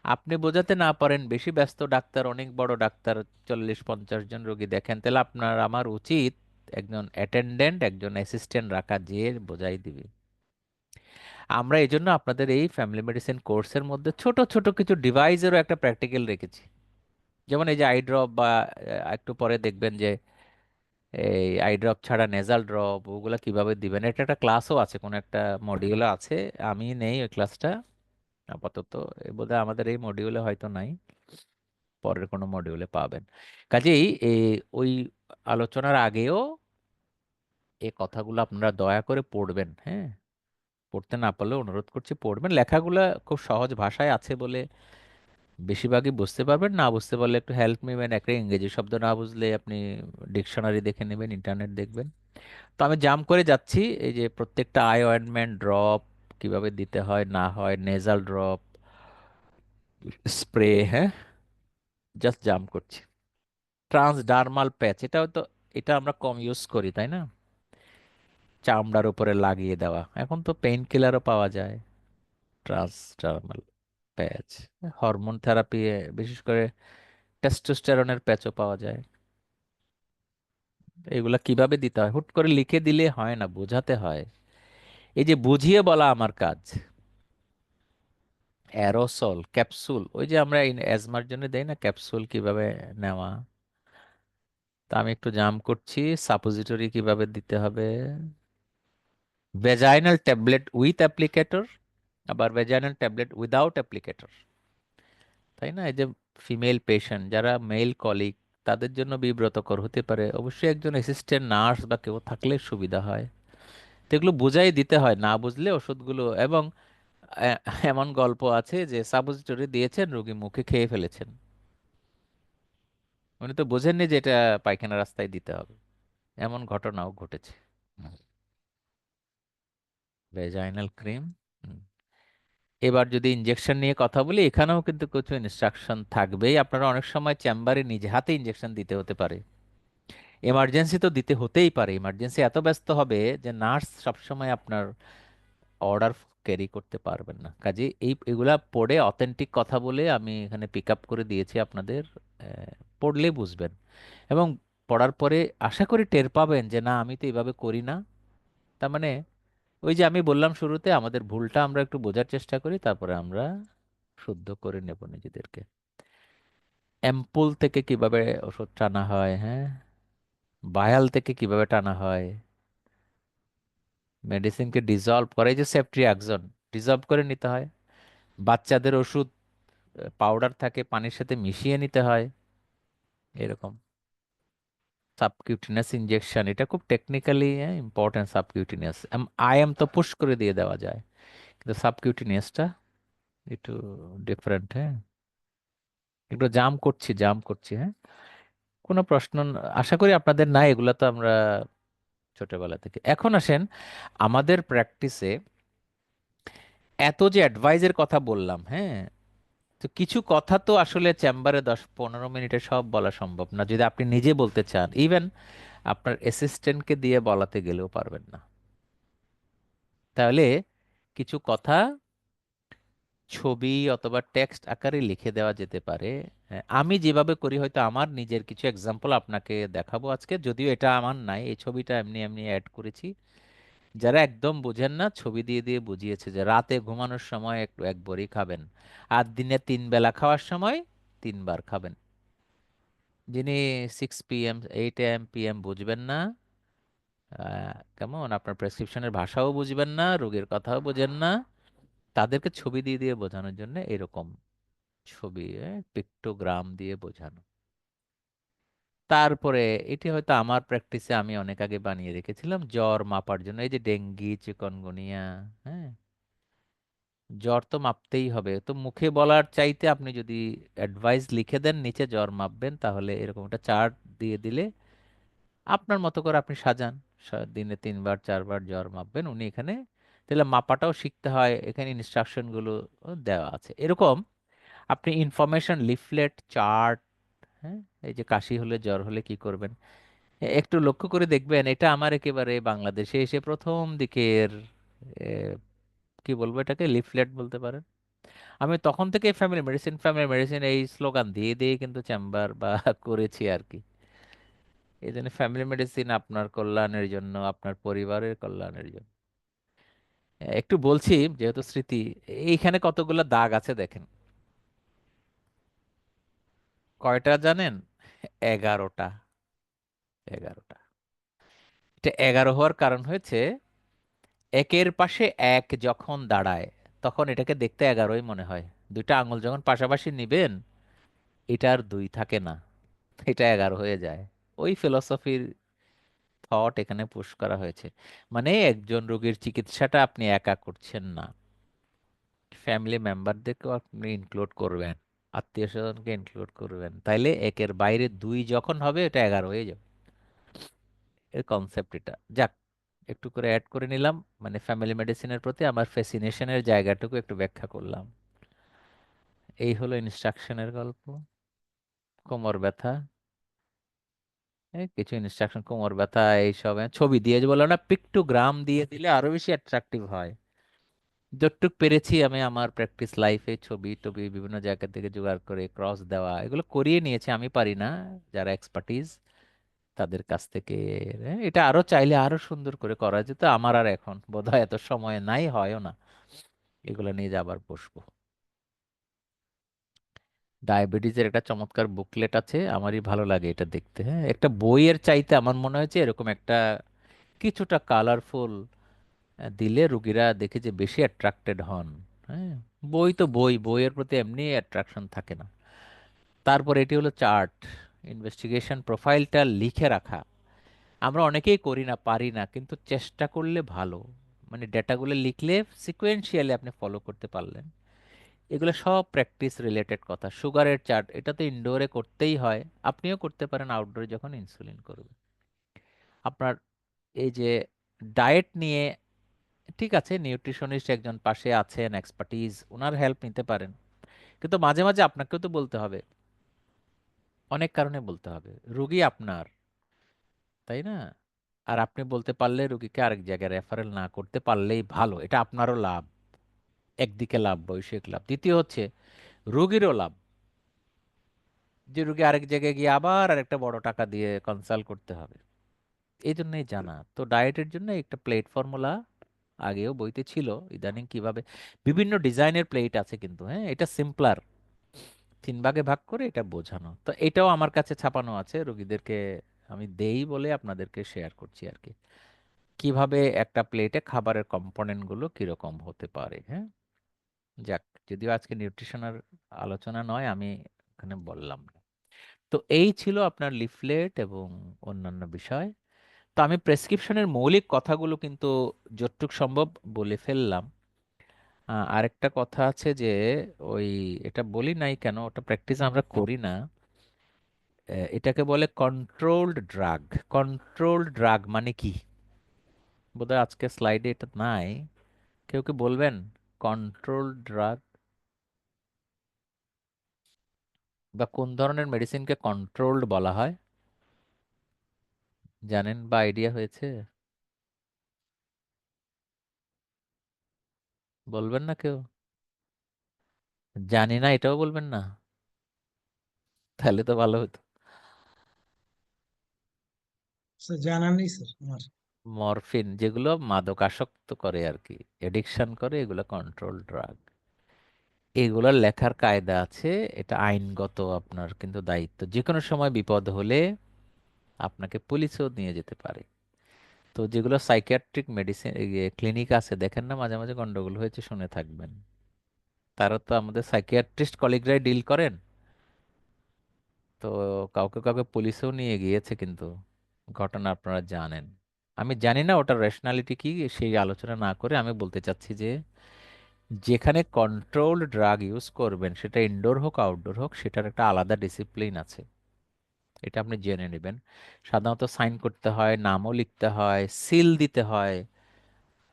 আপনি বোঝাতে না পারেন, বেশি ব্যস্ত ডাক্তার, অনেক বড় ডাক্তার, 40-50 জন রোগী দেখেন, তাহলে আপনার আমার উচিত একজন অ্যাটেন্ডেন্ট, একজন অ্যাসিস্ট্যান্ট রাখা, যে বোঝাই দিবে। আমরা এই জন্য আপনাদের এই ফ্যামিলি মেডিসিন কোর্সের মধ্যে ছোট ছোট কিছু ডিভাইসেরও একটা প্র্যাকটিক্যাল রেখেছি। যেমন এই যে আই ড্রপ, বা একটু পরে দেখবেন যে এই আই ড্রপ ছাড়া নেজাল ড্রপ, ওগুলা কিভাবে দিবেন, এটা একটা ক্লাসও আছে, কোন একটা মডিউলে আছে। আমি নেই ওই ক্লাসটা আপাতত, বোধহয় আমাদের এই মডিউলে হয়তো নাই, পরের কোনো মডিউলে পাবেন। কাজেই এই ওই আলোচনার আগেও এই কথাগুলো আপনারা দয়া করে পড়বেন। হ্যাঁ, পড়তে না পারলে অনুরোধ করছি পড়বেন। লেখাগুলো খুব সহজ ভাষায় আছে বলে বেশিরভাগই বুঝতে পারবেন, না বুঝতে পারলে একটু হেল্প নেবেন। একটা ইংরেজি শব্দ না বুঝলে আপনি ডিকশনারি দেখে নেবেন, ইন্টারনেট দেখবেন। তো আমি জাম্প করে যাচ্ছি, এই যে প্রত্যেকটা আই অয়েন্টমেন্ট ড্রপ কিভাবে দিতে হয় না হয়, নেজাল ড্রপ, স্প্রে, হ্যাঁ, জাস্ট জাম্প করছি। ট্রান্সডার্মাল প্যাচ, এটাও তো, এটা আমরা কম ইউজ করি তাই না, চামড়ার উপরে লাগিয়ে দেওয়া। এখন তো পেইন কিলারও পাওয়া যায়। ট্রান্সডার্মাল প্যাচ, হরমোন থেরাপি, বিশেষ করে টেস্টোস্টেরনের প্যাচও পাওয়া যায়। এগুলা কিভাবে দিতে হয় হুট করে লিখে দিলে হয় না, বোঝাতে হয়। এই যে বুঝিয়ে বলা আমার কাজ। অ্যারোসল ক্যাপসুল, ওই যে আমরা অ্যাজমার জন্য দেই না ক্যাপসুল, কিভাবে নেওয়া, তা আমি একটু জাম করছি। সাপোজিটরি কিভাবে দিতে হবে, ভেজাইনাল ট্যাবলেট উইথ অ্যাপ্লিকেটর, আবার ভেজাইনাল ট্যাবলেট উইদাউট অ্যাপ্লিকেটর, তাই না। এই যে ফিমেল পেশেন্ট, যারা মেল কলিগ, তাদের জন্য বিব্রতকর হতে পারে, অবশ্যই একজন অ্যাসিস্ট্যান্ট নার্স বা কেউ থাকলে সুবিধা হয়। তো এগুলো বুঝাই দিতে হয়, না বুঝলে ওষুধগুলো। এবং এ- এমন গল্প আছে যে সাপোজিটরি দিয়েছেন, রোগী মুখে খেয়ে ফেলেছেন, উনি তো বোঝেননি যে এটা পায়খানা রাস্তায় দিতে হবে। এমন ঘটনাও ঘটেছে। Vaginal cream. এবার যদি ইনজেকশন নিয়ে কথা বলি, এখানেও কিন্তু কিছু ইনস্ট্রাকশন থাকবেই। আপনারা অনেক সময় চেম্বারে নিজে হাতে ইনজেকশন দিতে হতে পারে, এমার্জেন্সি তো দিতে হতেই পারে। ইমার্জেন্সি এত ব্যস্ত হবে যে নার্স সবসময় আপনার অর্ডার ক্যারি করতে পারবেন না। কাজে এগুলা পড়ে অথেন্টিক কথা বলে আমি এখানে পিক আপ করে দিয়েছি আপনাদের। পড়লে বুঝবেন, এবং পড়ার পরে আশা করি টের পাবেন যে না, আমি তো এইভাবে করি না। তার মানে ওই যে আমি বললাম শুরুতে, আমাদের ভুলটা আমরা একটু বোঝার চেষ্টা করি, তারপরে আমরা শুদ্ধ করে নেব নিজেদেরকে। অ্যাম্পুল থেকে কিভাবে ওষুধ টানা হয়, হ্যাঁ, ভায়াল থেকে কিভাবে টানা হয়, মেডিসিনকে ডিজলভ করে, এই যে সেফট্রিয়াক্সন, ডিজলভ করে নিতে হয়। বাচ্চাদের ওষুধ পাউডার থাকে, পানির সাথে মিশিয়ে নিতে হয়, এরকম। সাবকিউটিনিয়াস ইনজেকশন, এটা খুব টেকনিক্যালি ইম্পর্টেন্ট। সাবকিউটিনিয়াস আইএম তো পুশ করে দিয়ে দেওয়া যায়, কিন্তু সাবকিউটিনিয়াসটা একটু ডিফারেন্ট। হ্যাঁ, একটু জাম করছি জাম করছি। হ্যাঁ, কোনো প্রশ্ন আশা করি আপনাদের নাই, এগুলা তো আমরা ছোটবেলা থেকে। এখন আসেন আমাদের প্র্যাকটিসে, এত যে অ্যাডভাইজের কথা বললাম, হ্যাঁ, তো কিছু কথা তো আসলে চেম্বারে 10-15 মিনিটে সব বলা সম্ভব না, যদি আপনি নিজে বলতে চান। ইভেন আপনার অ্যাসিস্ট্যান্টকে দিয়ে বলাতে গেলেও পারবেন না। তাহলে কিছু কথা ছবি অথবা টেক্সট আকারে লিখে দেওয়া যেতে পারে। হ্যাঁ, আমি যেভাবে করি হয়তো আমার নিজের কিছু এক্সাম্পল আপনাকে দেখাবো আজকে, যদিও এটা আমার নাই, এই ছবিটা এমনি এমনি অ্যাড করেছি। যারা একদম বোঝেন না, ছবি দিয়ে দিয়ে বুঝিয়েছে যে রাতে ঘুমানোর সময় একটু এক বড়ি খাবেন, আর দিনে 3 বেলা খাওয়ার সময় 3 বার খাবেন। যিনি 6 PM 8 AM PM বুঝবেন না, কেমন আপনার প্রেসক্রিপশনের ভাষাও বুঝবেন না, রোগীর কথাও বোঝেন না, তাদেরকে ছবি দিয়ে দিয়ে বোঝানোর জন্য এরকম ছবি, পিক্টোগ্রাম দিয়ে বোঝানো। তারপরে এটি হয়তো আমার প্র্যাকটিসে আমি অনেক আগে বানিয়ে রেখেছিলাম জ্বর মাপার জন্য, এই যে ডেঙ্গি চিকনগুনিয়া। হ্যাঁ, জ্বর তো মাপতেই হবে, তো মুখে বলার চাইতে আপনি যদি অ্যাডভাইস লিখে দেন নিচে জ্বর মাপবেন, তাহলে এরকম একটা চার্ট দিয়ে দিলে আপনার মতো করে আপনি সাজান, দিনে 3 বার 4 বার জ্বর মাপবেন উনি এখানে, তাহলে মাপাটাও শিখতে হয়, এখানে ইনস্ট্রাকশনগুলো দেওয়া আছে এরকম। আপনি ইনফরমেশন লিফলেট চার্ট, হ্যাঁ, এই যে কাশি হলে জ্বর হলে কি করবেন, একটু লক্ষ্য করে দেখবেন, এটা আমার একেবারে বাংলাদেশে এসে প্রথম দিকের এ, কি বলবো এটাকে, লিফলেট বলতে পারেন। আমি তখন থেকে ফ্যামিলি মেডিসিন এই স্লোগান দিয়ে দিয়ে কিন্তু চেম্বার বা করেছি আর কি। এই জন্য ফ্যামিলি মেডিসিন আপনার কল্যাণের জন্য, আপনার পরিবারের কল্যাণের জন্য। একটু বলছি যেহেতু স্মৃতি, এইখানে কতগুলো দাগ আছে দেখেন, কয়টা জানেন? 11টা। 11টা। এটা 11 হওয়ার কারণ হয়েছে, একের পাশে এক যখন দাঁড়ায় তখন এটাকে দেখতে 11ই মনে হয়। দুইটা আঙুল যখন পাশাপাশি নিবেন, এটা আর দুই থাকে না, এটা 11 হয়ে যায়। ওই ফিলোসফির থট এখানে পুশ করা হয়েছে। মানে একজন রোগীর চিকিৎসাটা আপনি একা করছেন না, ফ্যামিলি মেম্বারদেরকেও আপনি ইনক্লুড করবেন, আত্মীয় স্বজনকে ইনক্লুড করবেন, তাইলে একের বাইরে দুই যখন হবে এটা 11 হয়ে যাবে। এর কনসেপ্ট এটা, যাক, একটু করে অ্যাড করে নিলাম, মানে ফ্যামিলি মেডিসিনের প্রতি আমার ফ্যাসিনেশনের জায়গাটুকু একটু ব্যাখ্যা করলাম। এই হলো ইনস্ট্রাকশনের গল্প। কোমর ব্যথা, কিছু ইনস্ট্রাকশন, কোমর ব্যথা এইসব, ছবি দিয়ে, যে বললাম না, পিক্টোগ্রাম দিয়ে দিলে আরো বেশি অ্যাট্রাকটিভ হয়। যতটুক পেরেছি আমি আমার প্র্যাকটিস লাইফে ছবি টবি বিভিন্ন জায়গা থেকে জোগাড় করে ক্রস দেওয়া এগুলো করিয়ে নিয়েছি, আমি পারি না, যারা এক্সপার্টিস তাদের কাছ থেকে। এটা আরো চাইলে আরো সুন্দর করে করা যেত, আমার আর এখন বোধহয় এত সময় নাই, হয়ও না এগুলো নিয়ে যে আবার বসবো। ডায়াবেটিসের একটা চমৎকার বুকলেট আছে, আমারই ভালো লাগে এটা দেখতে। হ্যাঁ, একটা বইয়ের চাইতে আমার মনে হয়েছে এরকম একটা কিছুটা কালারফুল দিলে রুগীরা দেখে যে বেশি অ্যাট্রাক্টেড হন। হ্যাঁ, বই তো বই, বইয়ের প্রতি এমনি অ্যাট্রাকশন থাকে না। তারপর এটি হলো চার্ট, ইনভেস্টিগেশন প্রোফাইলটা লিখে রাখা। আমরা অনেকেই করি না, পারি না, কিন্তু চেষ্টা করলে ভালো। মানে ডেটাগুলো লিখলে সিকোয়েন্সিয়ালি আপনি ফলো করতে পারলেন। এগুলো সব প্র্যাকটিস রিলেটেড কথা। সুগারের চার্ট, এটা তো ইনডোরে করতেই হয়, আপনিও করতে পারেন আউটডোরে যখন ইনসুলিন করবেন। আপনার এই যে ডায়েট নিয়ে, ঠিক আছে, নিউট্রিশনিস্ট একজন পাশে আছেন, এক্সপার্টিস, ওনার হেল্প নিতে পারেন, কিন্তু মাঝে মাঝে আপনাকেও তো বলতে হবে, অনেক কারণে বলতে হবে, রুগী আপনার, তাই না? আর আপনি বলতে পারলে রুগীকে আরেক জায়গায় রেফারেল না করতে পারলেই ভালো, এটা আপনারও লাভ, একদিকে লাভ, বৈষয়িক লাভ। দ্বিতীয় হচ্ছে রুগীরও লাভ, যে রুগী আরেক জায়গায় গিয়ে আবার আরেকটা বড় টাকা দিয়ে কনসাল্ট করতে হবে। এই জন্যই জানা তো ডায়েটের জন্য একটা প্লেট ফর্মুলা আগেও বইতে ছিল, ইদানিং কিভাবে বিভিন্ন ডিজাইনের প্লেট আছে কিন্তু, হ্যাঁ, এটা সিম্পলার, 3 ভাগে ভাগ করে এটা বোঝানো, তো এটাও আমার কাছে ছাপানো আছে, রোগীদেরকে আমি দেই বলে আপনাদেরকে শেয়ার করছি আর কি, কিভাবে একটা প্লেটে খাবারের কম্পোনেন্ট গুলো কিরকম হতে পারে। হ্যাঁ, যাক, যদিও আজকে নিউট্রিশনের আলোচনা নয়, আমি এখানে বললাম না। তো এই ছিল আপনার লিফলেট এবং অন্যান্য বিষয়। তো আমি প্রেসক্রিপশনের মৌলিক কথাগুলো কিন্তু যতটুক সম্ভব বলে ফেললাম। আরেকটা কথা আছে যে, ওই, এটা বলি নাই কেন, ওটা প্র্যাকটিস আমরা করি না, এটাকে বলে কন্ট্রোলড ড্রাগ। কন্ট্রোলড ড্রাগ মানে কি? বোধহয় আজকে স্লাইডে এটা নাই, কেউ কি বলবেন? কন্ট্রোলড ড্রাগ বা কোন ধরনের মেডিসিনকে কন্ট্রোলড বলা হয়, জানেন বা আইডিয়া হয়েছে? বলবেন না কেউ? জানি না, এটাও বলবেন না? তাহলে তো ভালো হতো। স্যার জানা নেই স্যার আমার। মরফিন যেগুলো মাদকাসক্ত করে আর কি, এডিকশন করে, এগুলো কন্ট্রোল ড্রাগ। এগুলোর লেখার কায়দা আছে, এটা আইনগত আপনার কিন্তু দায়িত্ব। যে কোনো সময় বিপদ হলে আপনাকে পুলিশেও নিয়ে যেতে পারে। তো যেগুলো সাইকিয়াট্রিক মেডিসিন ক্লিনিক আছে, দেখেন না মাঝে মাঝে গন্ডগোল হয়েছে, শুনে থাকবেন। তারা তো আমাদের সাইকিয়াট্রিস্ট কলিগরাই ডিল করেন। তো কাউকে কাউকে পুলিশেও নিয়ে গিয়েছে কিন্তু, ঘটনা আপনারা জানেন। আমি জানি না ওটার রেশনালিটি কি, সেই আলোচনা না করে আমি বলতে চাচ্ছি যে যেখানে কন্ট্রোলড ড্রাগ ইউজ করবেন, সেটা ইনডোর হোক আউটডোর হোক, সেটার একটা আলাদা ডিসিপ্লিন আছে। এটা আপনি জেনে নেবেন। সাধারণত সাইন করতে হয়, নামও লিখতে হয়, সিল দিতে হয়,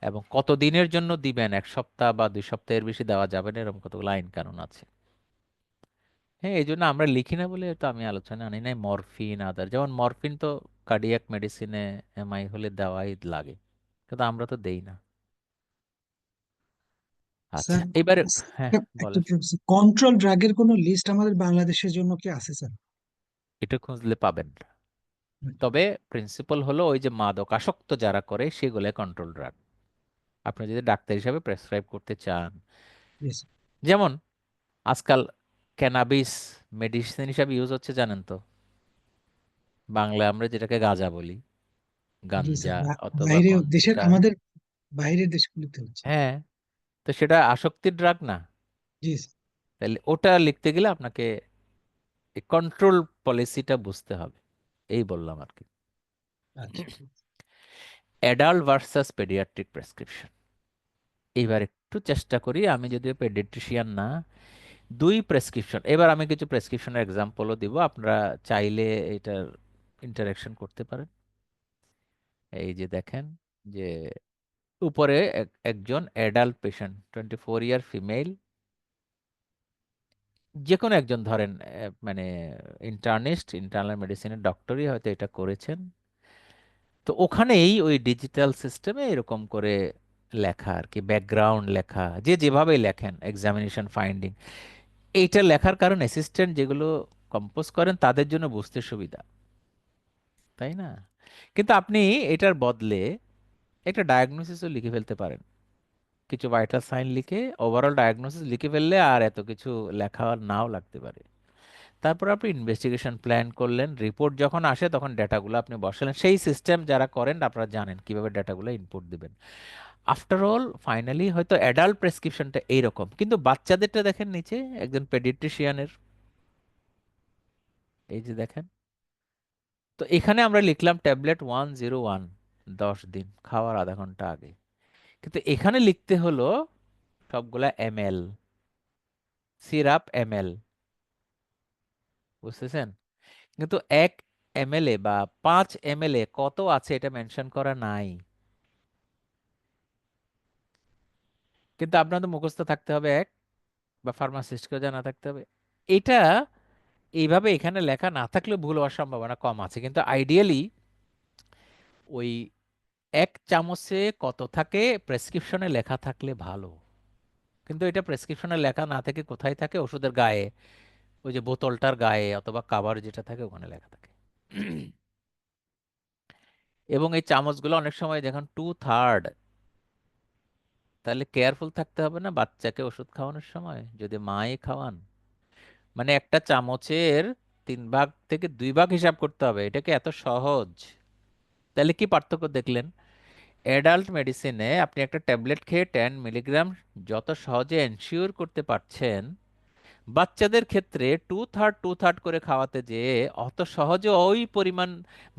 এবং কত দিনের জন্য দিবেন, 1 সপ্তাহ বা 2 সপ্তাহের বেশি দেওয়া যাবে না, এরকম কতগুলো আইন কানুন আছে। হ্যাঁ, এই জন্য আমরা লিখি না বলে তো আমি আলোচনা আনি নাই মরফিন আদার। যেমন মরফিন তো কার্ডিয়াক মেডিসিনে এমআই হলে দেওয়াই লাগে, কিন্তু আমরা তো দেই না। আচ্ছা, স্যার এবারে হ্যাঁ একটা বলেন। কন্ট্রোল ড্রাগের কোনো লিস্ট আমাদের বাংলাদেশের জন্য কি আছে স্যার? এটা খুঁজলে পাবেন। তবে প্রিন্সিপাল হলো ওই যে মাদকাসক্ত যারা করে সেগুলো কন্ট্রোল ড্রাগ। আপনি যদি ডাক্তার হিসাবে প্রেসক্রাইব করতে চান, ইয়েস। যেমন আজকাল ক্যানাবিস মেডিসিন হিসাবে ইউজ হচ্ছে জানেন তো, বাংলা আমরা যেটাকে গাঁজা বলি, জি স্যার, গাঞ্জা অথবা বাইরে দেশের কনসিকা। আমাদের বাইরের দেশগুলিতে হচ্ছে। হ্যাঁ, তো সেটা আসক্তির ড্রাগ না। জি স্যার। তাহলে ওটা লিখতে গেলে আপনাকে এই কন্ট্রোল পলিসিটা বুঝতে হবে, এই বললাম আর কি। আচ্ছা। Adult versus paediatric prescription. এইবার একটু চেষ্টা করি, আমি যদিও পেডিয়াট্রিশিয়ান না, দুই প্রেসক্রিপশন। এবার আমি কিছু প্রেসক্রিপশনের এক্সাম্পলও দিব, আপনারা চাইলে এটার ইন্টারাকশন করতে পারেন। এই যে দেখেন, যে উপরে একজন অ্যাডাল্ট পেশেন্ট, 24 ইয়ার ফিমেল, যে কোনো একজন ধরেন মানে ইন্টার্নিস্ট, ইন্টারনাল মেডিসিনের ডক্টরই হয়তো এটা করেছেন। তো ওখানেই ওই ডিজিটাল সিস্টেমে এরকম করে লেখা আর কি, ব্যাকগ্রাউন্ড লেখা, যে যেভাবে লেখেন এক্সামিনেশন ফাইন্ডিং, এইটা লেখার কারণ অ্যাসিস্ট্যান্ট যেগুলো কম্পোজ করেন তাদের জন্য বুঝতে সুবিধা, তাই না? কিন্তু আপনি এটার বদলে একটা ডায়াগনোসিসও লিখে ফেলতে পারেন, কিছু ভাইটাল সাইন লিখে ওভারঅল ডায়াগনোসিস লিখে ফেললে আর এত কিছু লেখা আর নাও লাগতে পারে। তারপর আপনি ইনভেস্টিগেশন প্ল্যান করলেন, রিপোর্ট যখন আসে তখন ডেটাগুলো আপনি বসালেন, সেই সিস্টেম যারা করেন আপনারা জানেন কিভাবে ডেটাগুলো ইনপুট দিবেন। আফটার অল ফাইনালি হয়তো অ্যাডাল্ট প্রেসক্রিপশনটা এইরকম, কিন্তু বাচ্চাদেরটা দেখেন নিচে একজন পেডিয়াট্রিশিয়ানের, এই যে দেখেন। তো এখানে আমরা লিখলাম ট্যাবলেট 101, 10 দিন খাওয়ার আধা ঘন্টা আগে, কিন্তু এখানে লিখতে হলো সবগুলা এমএল, সিরাপ এমএল, বুঝতেছেন? কিন্তু 1 এমএল এ বা 5 এমএল এ কত আছে এটা মেনশন করা নাই। কিন্তু আপনার তো মুখস্থ থাকতে হবে এক, বা ফার্মাসিস্টকেও জানা থাকতে হবে। এটা এইভাবে এখানে লেখা না থাকলে ভুল হওয়ার সম্ভাবনা কম আছে, কিন্তু আইডিয়ালি ওই 1 চামচে কত থাকে প্রেসক্রিপশনে লেখা থাকলে ভালো। কিন্তু এটা প্রেসক্রিপশনে লেখা না থেকে কোথায় থাকে? ওষুধের গায়ে, ওই যে বোতলটার গায়ে অথবা কাভার যেটা থাকে ওখানে লেখা থাকে। এবং এই চামচগুলো অনেক সময় দেখুন 2/3, তাহলে কেয়ারফুল থাকতে হবে না বাচ্চাকে ওষুধ খাওয়ানোর সময় যদি মাই খাওয়ান? মানে একটা চামচের 3 ভাগ থেকে 2 ভাগ হিসাব করতে হবে, এটা কি এত সহজ? তাহলে কি পার্থক্য দেখলেন? অ্যাডাল্ট মেডিসিনে আপনি একটা ট্যাবলেট খেয়ে 10 মিলিগ্রাম যত সহজে এনশিওর করতে পারছেন, বাচ্চাদের ক্ষেত্রে 2/3 করে খাওয়াতে যেয়ে অত সহজে ওই পরিমাণ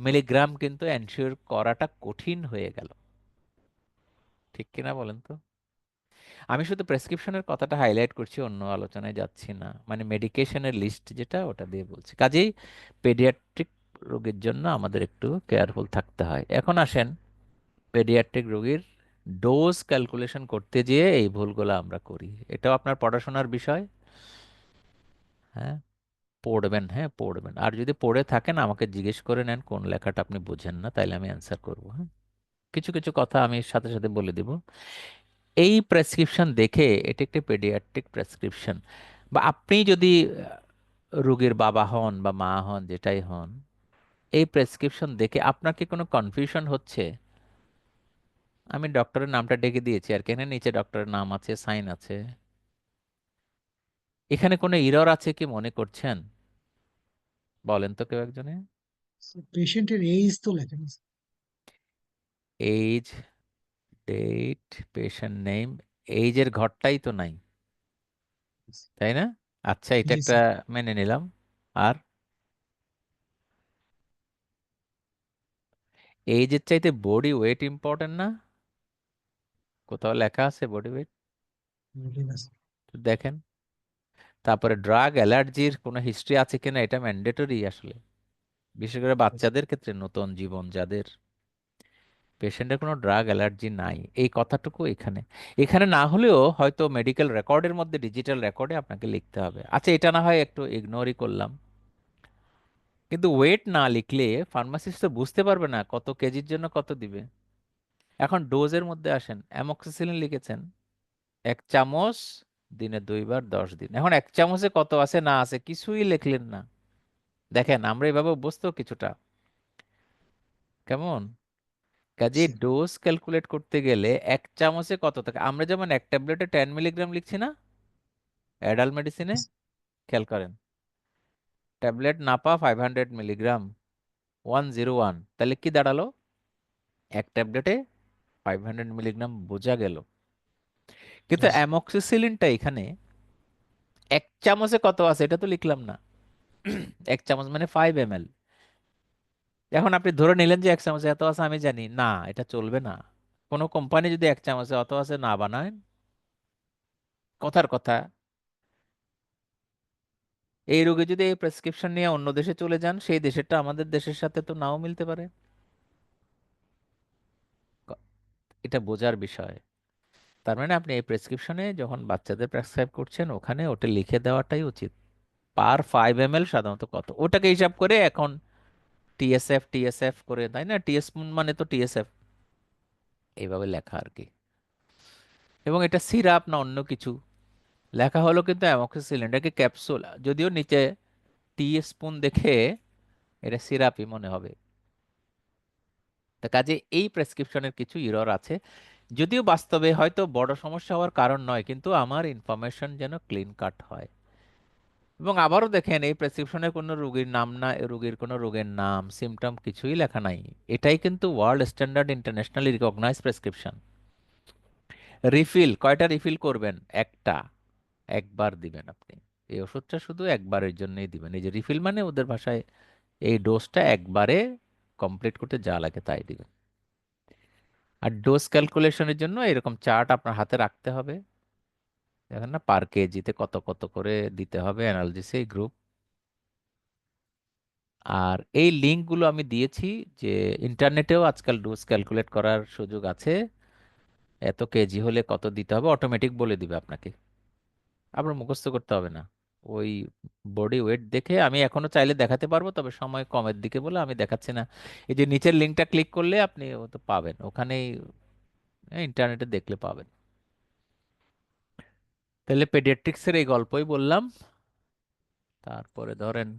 মিলিগ্রাম কিন্তু এনশিওর করাটা কঠিন হয়ে গেল। ঠিক কিনা বলেন তো? আমি শুধু প্রেসক্রিপশনের কথাটা হাইলাইট করছি, অন্য আলোচনায় যাচ্ছি না, মানে মেডিকেশনের লিস্ট যেটা ওটা দিয়ে বলছি। কাজেই পেডিয়াট্রিক রোগীর জন্য আমাদের একটু কেয়ারফুল থাকতে হয়। এখন আসেন, পেডিয়াট্রিক রোগীর ডোজ ক্যালকুলেশন করতে যেয়ে এই ভুলগুলো আমরা করি। এটাও আপনার পড়াশোনার বিষয়। হ্যাঁ, পড়বেন, হ্যাঁ পড়বেন, আর যদি পড়ে থাকেন আমাকে জিজ্ঞেস করে নেন কোন লেখাটা আপনি বুঝেন না, তাইলে আমি অ্যান্সার করবো। হ্যাঁ, কিছু কিছু কথা আমি সাথে সাথে বলে দিব। এই প্রেসক্রিপশন দেখে এটা একটি পেডিয়াট্রিক প্রেসক্রিপশন, বা আপনি যদি রোগীর বাবা হন বা মা হন, যেটাই হন, এই প্রেসক্রিপশন দেখে আপনার কি কোনো কনফিউশন হচ্ছে? আমি ডক্টরের নামটা ডেকে দিয়েছি আর কি, এখানে নিচে ডক্টরের নাম আছে, সাইন আছে। এখানে কোনো ইরর আছে কি মনে করছেন? বলেন তো কেউ একজনে। পেশেন্টের এইজ তো লেখা নেই। এইজ, ডেট, পেশেন্ট নেম, এইজের ঘরটাই তো নাই, তাই না? আচ্ছা, এটা জি একটা স্যার। মেনে নিলাম। আর এইজের চাইতে বডি ওয়েট ইম্পর্টেন্ট না? কোথাও লেখা আছে বডি ওয়েট? ঠিক আছে। দেখেন। তারপরে ড্রাগ অ্যালার্জির কোনো হিস্ট্রি আছে কিনা, এটা ম্যান্ডেটরি আসলে, বিশেষ করে বাচ্চাদের ক্ষেত্রে, নতুন জীবন যাদের, পেশেন্টের কোনো ড্রাগ অ্যালার্জি নাই এই কথাটুকু এখানে, এখানে না হলেও হয়তো মেডিকেল রেকর্ডের মধ্যে, ডিজিটাল রেকর্ডে আপনাকে লিখতে হবে। আচ্ছা, এটা না হয় একটু ইগনোরই করলাম, কিন্তু ওয়েট না লিখলে ফার্মাসিস্ট তো বুঝতে পারবে না কত কেজির জন্য কত দিবে। এখন ডোজের মধ্যে আসেন, অ্যামোক্সিসিলিন লিখেছেন 1 চামচ, দিনে 2 বার, 10 দিন। এখন 1 চামচে কত আছে না আছে কিছুই লিখলেন না। দেখেন, আমরা এভাবে অভ্যস্ত কিছুটা, কেমন? কাজে স্যার, ডোজ ক্যালকুলেট করতে গেলে 1 চামচে কত থাকে, আমরা যেমন এক ট্যাবলেটে 10 মিলিগ্রাম লিখছি না অ্যাডাল্ট মেডিসিনে, খেয়াল করেন। ট্যাবলেট নাপা 500 মিলিগ্রাম, 101, তাহলে কি দাঁড়ালো? এক ট্যাবলেটে 500 মিলিগ্রাম বোঝা গেল। কিন্তু জি স্যার। অ্যামক্সিসিলিনটা এখানে 1 চামচে কত আছে এটা তো লিখলাম না। 1 চামচ মানে 5 ml। এখন আপনি ধরে নিলেন যে 1 চামচে এত আছে, আমি জানি না, এটা চলবে না। কোনো কোম্পানি যদি 1 চামচে অত আছে না বানায়, কথার কথা, এই রোগী যদি এই প্রেসক্রিপশন নিয়ে অন্য দেশে চলে যান, সেই দেশেরটা আমাদের দেশের সাথে তো নাও মিলতে পারে। ক- এটা বোঝার বিষয়। তার মানে আপনি এই প্রেসক্রিপশনে যখন বাচ্চাদের প্রেসক্রাইব করছেন, ওখানে ওটা লিখে দেওয়াটাই উচিত। পার 5 ml সাধারণত কত, ওটাকে হিসাব করে এখন টিএসএফ টিএসএফ করে, তাই না? টিএসপুন মানে তো টিএসএফ, এইভাবে লেখা আর কি। এবং এটা সিরাপ না অন্য কিছু লেখা হলো, কিন্তু অ্যামক্সিসিলিন এটাকে ক্যাপসুল, যদিও নিচে টি স্পুন দেখে এটা সিরাপই মনে হবে। তা কাজে এই প্রেসক্রিপশনের কিছু ইরর আছে, যদিও বাস্তবে হয়তো বড় সমস্যা হওয়ার কারণ নয়, কিন্তু আমার ইনফরমেশন যেন ক্লিন কাট হয়। এবং আবারও দেখেন, এই প্রেসক্রিপশনে কোনো রোগীর নাম না, রোগীর কোনো রোগের নাম, সিমটম কিছুই লেখা নাই। এটাই কিন্তু world standard, internationally recognise prescription. Refill কয়টা রিফিল করবেন? একটা, একবার দিবেন আপনি। এই ওষুধটা শুধু একবারের জন্যই দিবেন। এই যে রিফিল মানে ওদের ভাষায় এই ডোজটা একবারে কমপ্লিট করতে যা লাগে তাই দিবেন। আর ডোজ ক্যালকুলেশনের জন্য এরকম চার্ট আপনার হাতে রাখতে হবে। দেখেন না, পার কেজিতে কত কত করে দিতে হবে অ্যানালজিসে গ্রুপ। আর এই লিঙ্কগুলো আমি দিয়েছি, যে ইন্টারনেটেও আজকাল ডোজ ক্যালকুলেট করার সুযোগ আছে। এত কেজি হলে কত দিতে হবে অটোমেটিক বলে দিবে আপনাকে, আপনার মুখস্থ করতে হবে না। ওই বডি ওয়েট দেখে আমি এখনো চাইলে দেখাতে পারবো, তবে সময় কমের দিকে বলে আমি দেখাচ্ছি না। এই যে নিচের লিঙ্কটা ক্লিক করলে আপনি ও তো পাবেন ওখানেই, ইন্টারনেটে দেখলে পাবেন। তাহলে পেডিয়াট্রিক্সের এই গল্পই বললাম। তারপরে ধরেন,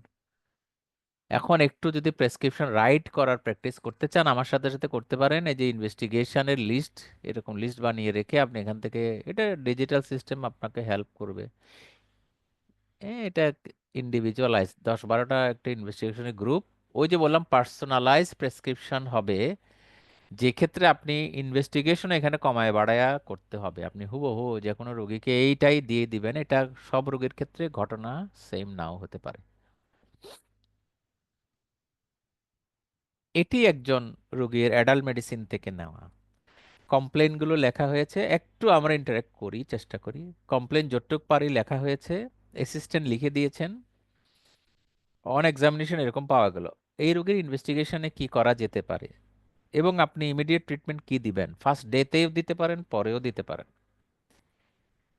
এখন একটু যদি প্রেসক্রিপশন রাইট করার প্র্যাকটিস করতে চান, আমার সাথে সাথে করতে পারেন। এই যে ইনভেস্টিগেশনের লিস্ট, এরকম লিস্ট বানিয়ে রেখে আপনি এখান থেকে, এটা ডিজিটাল সিস্টেম আপনাকে হেল্প করবে। এটা ইন্ডিভিজুয়ালাইজ 10-12টা একটা ইনভেস্টিগেশনের গ্রুপ, ওই যে বললাম পার্সোনালাইজ প্রেসক্রিপশন হবে, যে ক্ষেত্রে আপনি ইনভেস্টিগেশন এখানে কমায় বাড়ায়া করতে হবে। আপনি হুবহু যে কোনো রোগীকে এইটাই দিয়ে দিবেন, এটা সব রোগীর ক্ষেত্রে ঘটনা সেম নাও হতে পারে। এটি একজন রোগীর অ্যাডাল্ট মেডিসিন থেকে নেওয়া। কমপ্লেনগুলো লেখা হয়েছে, একটু আমরা ইন্টারেক্ট করি, চেষ্টা করি। কমপ্লেন যতটুক পারি লেখা হয়েছে, অ্যাসিস্ট্যান্ট লিখে দিয়েছেন, অন এক্সামিনেশন এরকম পাওয়া গেল। এই রোগীর ইনভেস্টিগেশনে কি করা যেতে পারে, এবং আপনি ইমিডিয়েট ট্রিটমেন্ট কি দিবেন, ফার্স্ট ডেতেও দিতে পারেন, পরেও দিতে পারেন।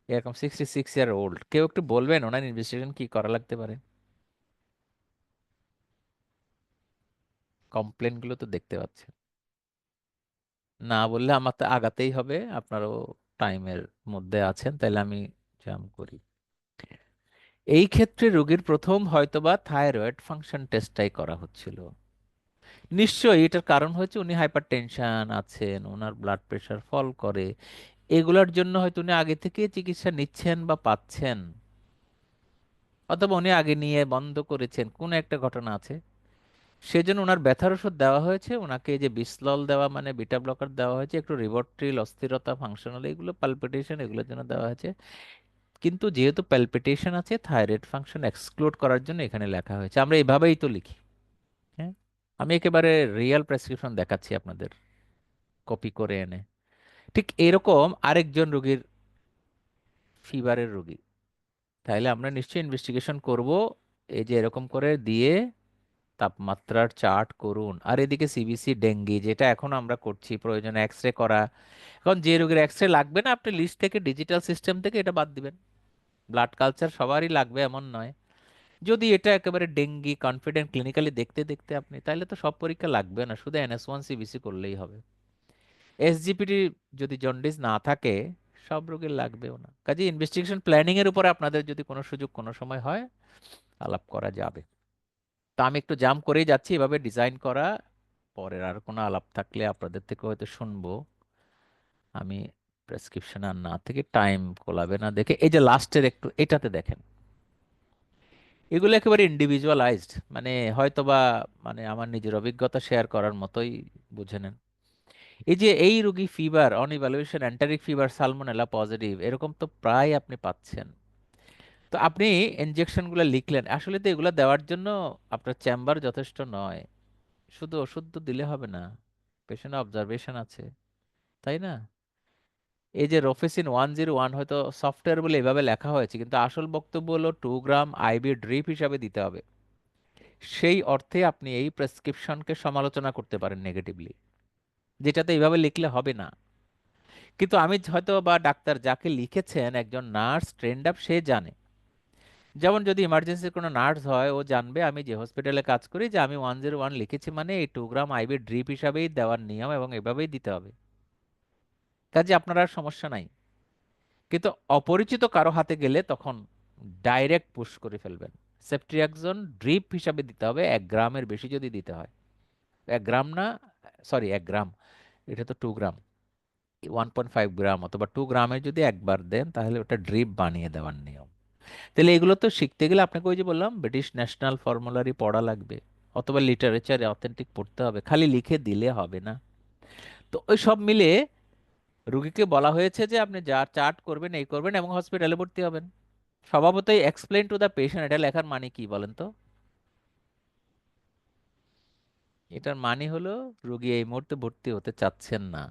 এরকম 66 ইয়ার ওল্ড কেউ একটু বলবেন ওনার ইনভেস্টিগেশন কি করা লাগতে পারে? কমপ্লেনগুলো তো দেখতে পাচ্ছেন। না বললে আমার তো আগাতেই হবে, আপনারও টাইমের মধ্যে আছেন, তাহলে আমি জাম করি। এই ক্ষেত্রে রোগীর প্রথম হয়তোবা থাইরয়েড ফাংশন টেস্টটাই করা হচ্ছিল। নিশ্চয়ই এটার কারণ হচ্ছে উনি হাইপার টেনশন আছেন, ওনার ব্লাড প্রেশার ফল করে, এগুলোর জন্য হয়তো উনি আগে থেকে চিকিৎসা নিচ্ছেন বা পাচ্ছেন, অথবা উনি আগে নিয়ে বন্ধ করেছেন, কোনো একটা ঘটনা আছে। সেজন্য ওনার ব্যথার ওষুধ দেওয়া হয়েছে, ওনাকে এই যে বিসলল দেওয়া মানে বিটা ব্লকার দেওয়া হয়েছে, একটু রিভোট্রিল অস্থিরতা ফাংশনাল এগুলো পালপিটেশন এগুলোর জন্য দেওয়া হয়েছে। কিন্তু যেহেতু প্যালপিটেশন আছে, থাইরয়েড ফাংশন এক্সক্লুড করার জন্য এখানে লেখা হয়েছে। আমরা এভাবেই তো লিখি। হ্যাঁ, আমি একেবারে রিয়েল প্রেসক্রিপশন দেখাচ্ছি আপনাদের, কপি করে এনে। ঠিক এরকম আরেকজন রোগীর, ফিভারের রোগী, তাহলে আমরা নিশ্চয়ই ইনভেস্টিগেশন করব। এই যে এরকম করে দিয়ে তাপমাত্রার চার্ট করুন, আর এদিকে সিবিসি ডেঙ্গি যেটা এখন আমরা করছি, প্রয়োজনে এক্স রে করা। এখন যে রোগীর এক্স রে লাগবে না, আপনি লিস্ট থেকে ডিজিটাল সিস্টেম থেকে এটা বাদ দিবেন। ব্লাড কালচার সবারই লাগবে এমন নয়। যদি এটা একেবারে ডেঙ্গি কনফিডেন্ট ক্লিনিক্যালি দেখতে দেখতে আপনি, তাহলে তো সব পরীক্ষা লাগবে না, শুধু NS1 সিবিসি করলেই হবে। SGPT যদি জন্ডিস না থাকে, সব রোগীর লাগবেও না। কাজে ইনভেস্টিগেশন প্ল্যানিং এর উপরে আপনাদের যদি কোনো সুযোগ কোনো সময় হয়, আলাপ করা যাবে। তো আমি একটু জাম করেই যাচ্ছি, এভাবে ডিজাইন করা। পরের আর কোনো আলাপ থাকলে আপনাদের থেকে হয়তো শুনবো। আমি প্রেসক্রিপশন আর না থেকে টাইম কোলাবে না দেখে, এই যে লাস্টের একটু এটাতে দেখেন, এগুলো একেবারে ইন্ডিভিজুয়ালাইজড, মানে হয়তোবা মানে আমার নিজের অভিজ্ঞতা শেয়ার করার মতোই, বুঝে নেন। এই যে এই রোগী fever on evaluation enteric fever salmonella positive, এরকম তো প্রায় আপনি পাচ্ছেন। তো আপনি ইনজেকশনগুলো লিখলেন, আসলে তো এগুলো দেওয়ার জন্য আপনার চেম্বার যথেষ্ট নয়, শুধু ওষুধ তো দিলে হবে না, পেশেন্ট অবজারভেশন আছে, তাই না? এই যে রোফেসিন 101 হয়তো সফটওয়্যার বলে এভাবে লেখা হয়েছে, কিন্তু আসল বক্তব্য হলো 2 গ্রাম আইবি ড্রিপ হিসাবে দিতে হবে। সেই অর্থে আপনি এই প্রেসক্রিপশনকে সমালোচনা করতে পারেন নেগেটিভলি, যেটাতে এইভাবে লিখলে হবে না। কিন্তু আমি হয়তো বা ডাক্তার যাকে লিখেছেন একজন নার্স ট্রেন্ড আপ, সে জানে। যেমন যদি ইমার্জেন্সির কোনো নার্স হয়, ও জানবে আমি যে হসপিটালে কাজ করি যে আমি 101 লিখেছি মানে এই 2 গ্রাম আইবি ড্রিপ হিসাবেই দেওয়ার নিয়ম এবং এভাবেই দিতে হবে। কাজে আপনার আর সমস্যা নাই। কিন্তু অপরিচিত কারো হাতে গেলে তখন ডাইরেক্ট পুশ করে ফেলবেন। সেফট্রিয়াক্সন ড্রিপ হিসাবে দিতে হবে, 1 গ্রামের বেশি যদি দিতে হয়। 1 গ্রাম না, সরি 1 গ্রাম, এটা তো 2 গ্রাম, 1.5 গ্রাম অথবা 2 গ্রামের যদি একবার দেন তাহলে ওটা ড্রিপ বানিয়ে দেওয়ার নিয়ম। তাহলে এগুলো তো শিখতে গেলে আপনাকে ওই যে বললাম ব্রিটিশ ন্যাশনাল ফর্মুলারি পড়া লাগবে, অথবা লিটারেচার অথেন্টিক পড়তে হবে, খালি লিখে দিলে হবে না। তো ওই সব মিলে রুগীকে বলা হয়েছে যে আপনি যা চার্ট করবেন এই করবেন এবং হসপিটালে ভর্তি হবেন। স্বভাবতই এক্সপ্লেন টু দ্য পেশেন্ট, এটা লেখার মানে কি বলেন তো? এটার মানে হলো রুগী এই মুহূর্তে ভর্তি হতে চাচ্ছেন না,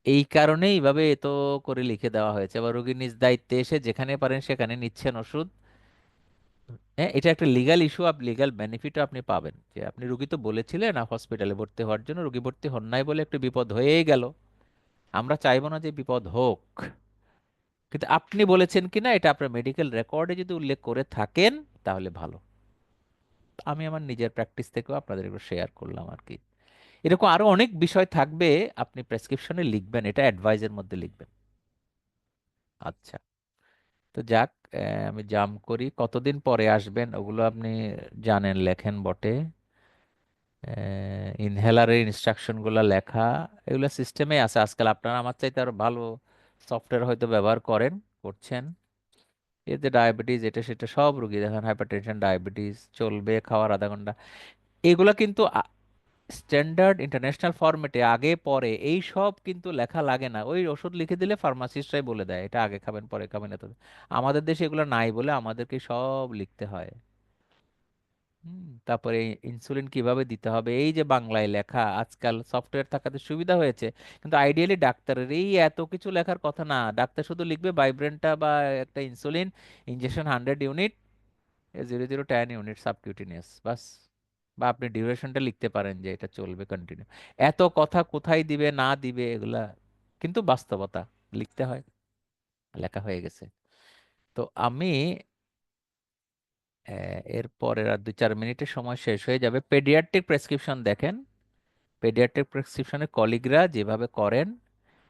এই কারণেই এইভাবে এত করে লিখে দেওয়া হয়েছে। আবার রোগী নিজ দায়িত্বে এসে যেখানে পারেন সেখানে নিচ্ছেন ওষুধ। হ্যাঁ, এটা একটা লিগ্যাল ইস্যু, আপনি লিগ্যাল বেনিফিটও আপনি পাবেন, যে আপনি রুগী তো বলেছিলেন হসপিটালে ভর্তি হওয়ার জন্য, রুগী ভর্তি হন নাই বলে একটু বিপদ হয়েই গেল। আমরা চাইবো না যে বিপদ হোক, কিন্তু আপনি বলেছেন কিনা এটা আপনার মেডিকেল রেকর্ডে যদি উল্লেখ করে থাকেন তাহলে ভালো। আমি আমার নিজের প্র্যাকটিস থেকেও আপনাদের একটু শেয়ার করলাম আর কি। এরকম আরো অনেক বিষয় থাকবে, আপনি প্রেসক্রিপশনে লিখবেন, এটা অ্যাডভাইজের মধ্যে লিখবেন। আচ্ছা, তো যাক, আমি জাম করি, কতদিন পরে আসবেন ওগুলো আপনি জানেন, লেখেন বটে। ইনহেলারের ইনস্ট্রাকশনগুলো লেখা, এগুলো সিস্টেমে আছে আজকাল। আপনারা আমার চাইতে আরো ভালো সফটওয়্যার হয়তো ব্যবহার করেন, করছেন। এতে ডায়াবেটিস এটা সেটা সব রুগী দেখেন, হাইপারটেনশন ডায়াবেটিস চলবে খাওয়ার আধা ঘন্টা, এগুলা কিন্তু স্ট্যান্ডার্ড ইন্টারন্যাশনাল ফরম্যাটে আগে পরে এই সব কিন্তু লেখা লাগে না, ওই ওষুধ লিখে দিলে ফার্মাসিস্টরাই বলে দেয় এটা আগে খাবেন পরে খাবেন এত। আমাদের দেশে এগুলো নাই বলে আমাদেরকে সব লিখতে হয়। তারপরে ইনসুলিন কিভাবে দিতে হবে এই যে বাংলায় লেখা, আজকাল সফটওয়্যার থাকাতে সুবিধা হয়েছে, কিন্তু আইডিয়ালি ডাক্তারের এই এত কিছু লেখার কথা না। ডাক্তার শুধু লিখবে বাইব্রেন্টা বা একটা insulin injection 100 unit, 0.010 unit subcutaneous, বাস। বা আপনি ডিউরেশনটা লিখতে পারেন যে এটা চলবে কন্টিনিউ। এত কথা কোথায় দিবে না দিবে এগুলা কিন্তু বাস্তবতা, লিখতে হয়, লেখা হয়ে গেছে। তো আমি এর পরের আর 2-4 মিনিটের সময় শেষ হয়ে যাবে। পেডিয়াট্রিক প্রেসক্রিপশন দেখেন, পেডিয়াট্রিক প্রেসক্রিপশনে কলিগরা যেভাবে করেন,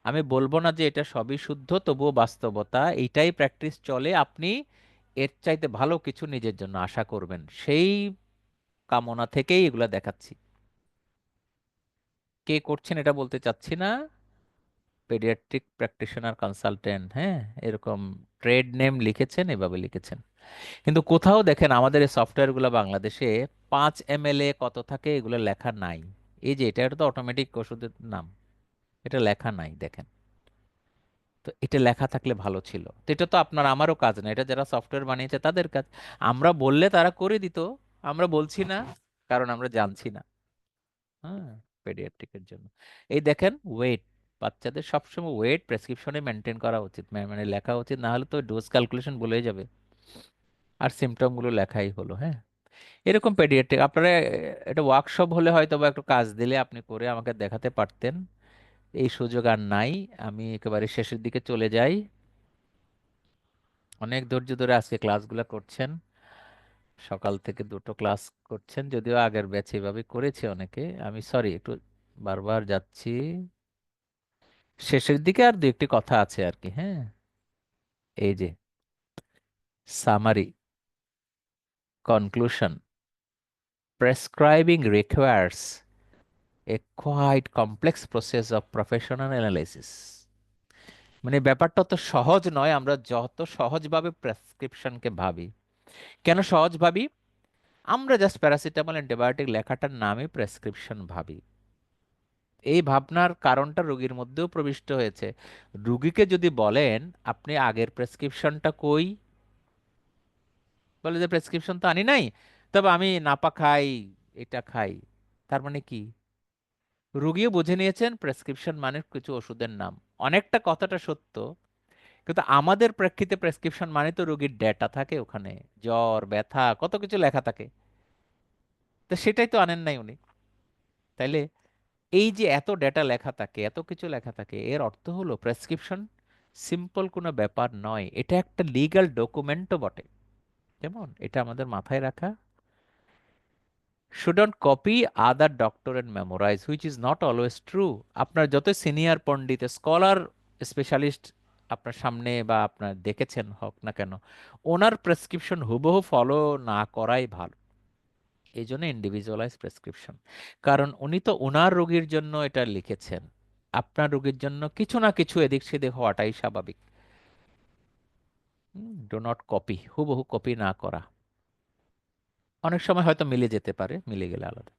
আমি বলবো না যে এটা সবই শুদ্ধ, তবুও বাস্তবতা এইটাই প্র্যাকটিস চলে। আপনি এর চাইতে ভালো কিছু নিজের জন্য আশা করবেন, সেই কামনা থেকেই এগুলা দেখাচ্ছি। কে করছেন এটা বলতে চাচ্ছি না, পেডিয়াট্রিক প্র্যাকটিশনার কনসালটেন্ট, হ্যাঁ, এরকম ট্রেড নেম লিখেছেন, এভাবে লিখেছেন। কিন্তু কোথাও দেখেন আমাদের এই সফটওয়্যারগুলো বাংলাদেশে 5 ml কত থাকে এগুলো লেখা নাই। এই যে এটা তো অটোমেটিক ওষুধের নাম, এটা লেখা নাই দেখেন। তো এটা লেখা থাকলে ভালো ছিল। তো এটা তো আপনার আমারও কাজ না, এটা যারা সফটওয়্যার বানিয়েছে তাদের কাজ। আমরা বললে তারা করে দিত, আমরা বলছি না কারণ আমরা জানছি না। হ্যাঁ, পেডিয়াট্রিকের জন্য এই দেখেন ওয়েট, বাচ্চাদের সবসময় ওয়েট প্রেসক্রিপশনে মেনটেন করা উচিত, মানে লেখা উচিত, না হলে তো ডোজ ক্যালকুলেশন ভুলে যাবে, আর সিমটমগুলো লেখাই হলো। হ্যাঁ, এরকম পেডিয়াট্রিক আপনারা এটা ওয়ার্কশপ হলে হয়তো বা একটু কাজ দিলে আপনি করে আমাকে দেখাতে পারতেন, এই সুযোগ আর নাই। আমি একেবারে শেষের দিকে চলে যাই। অনেক ধৈর্য ধরে আজকে ক্লাসগুলো করছেন, সকাল থেকে 2টো ক্লাস করছেন, যদিও আগের ব্যাচে এভাবে করেছে অনেকে, আমি সরি একটু বারবার যাচ্ছি। শেষের দিকে আর দু একটি কথা আছে আর কি। হ্যাঁ, এই যে summary conclusion, prescribing requires a quite complex process of professional analysis. মানে ব্যাপারটা তো সহজ নয়, আমরা যত সহজভাবে প্রেসক্রিপশনকে ভাবি। কেন সহজ ভাবি? আমরা জাস্ট প্যারাসিটামল অ্যান্টিবায়োটিক লেখাটার নামে প্রেসক্রিপশন ভাবি। এই ভাবনার কারণটা রোগীর মধ্যেও প্রবিষ্ট হয়েছে। রুগীকে যদি বলেন আপনি আগের প্রেসক্রিপশনটা কই, বলে যে প্রেসক্রিপশন তো আনি নাই, তবে আমি নাপা খাই, এটা খাই, তার মানে কি? রুগীও বুঝে নিয়েছেন প্রেসক্রিপশন মানে কিছু ওষুধের নাম। অনেকটা কথাটা সত্য, কিন্তু আমাদের প্রেক্ষিতে প্রেসক্রিপশন মানে তো রোগীর ডেটা থাকে ওখানে, জ্বর ব্যথা কত কিছু লেখা থাকে, তো সেটাই তো আনেন নাই উনি। তাইলে এই যে এত ডেটা লেখা থাকে, এত কিছু লেখা থাকে, এর অর্থ হলো প্রেসক্রিপশন সিম্পল কোনো ব্যাপার নয়, এটা একটা লিগ্যাল ডকুমেন্টও বটে। যেমন এটা আমাদের মাথায় রাখা, shouldn't copy other doctor and memorise, which is not always true. আপনার যত সিনিয়র পণ্ডিত স্কলার স্পেশালিস্ট আপনার সামনে বা আপনার দেখেছেন হোক না কেন, ওনার প্রেসক্রিপশন হুবহু ফলো না করাই ভালো। এই জন্য ইন্ডিভিজুয়ালাইজ প্রেসক্রিপশন, কারণ উনি তো ওনার রোগীর জন্য এটা লিখেছেন, আপনার রোগীর জন্য কিছু না কিছু এদিক সেদিক হওয়াটাই স্বাভাবিক। ডো নট কপি, হুবহু কপি না করা। অনেক সময় হয়তো মিলে যেতে পারে, মিলে গেলে আলাদা।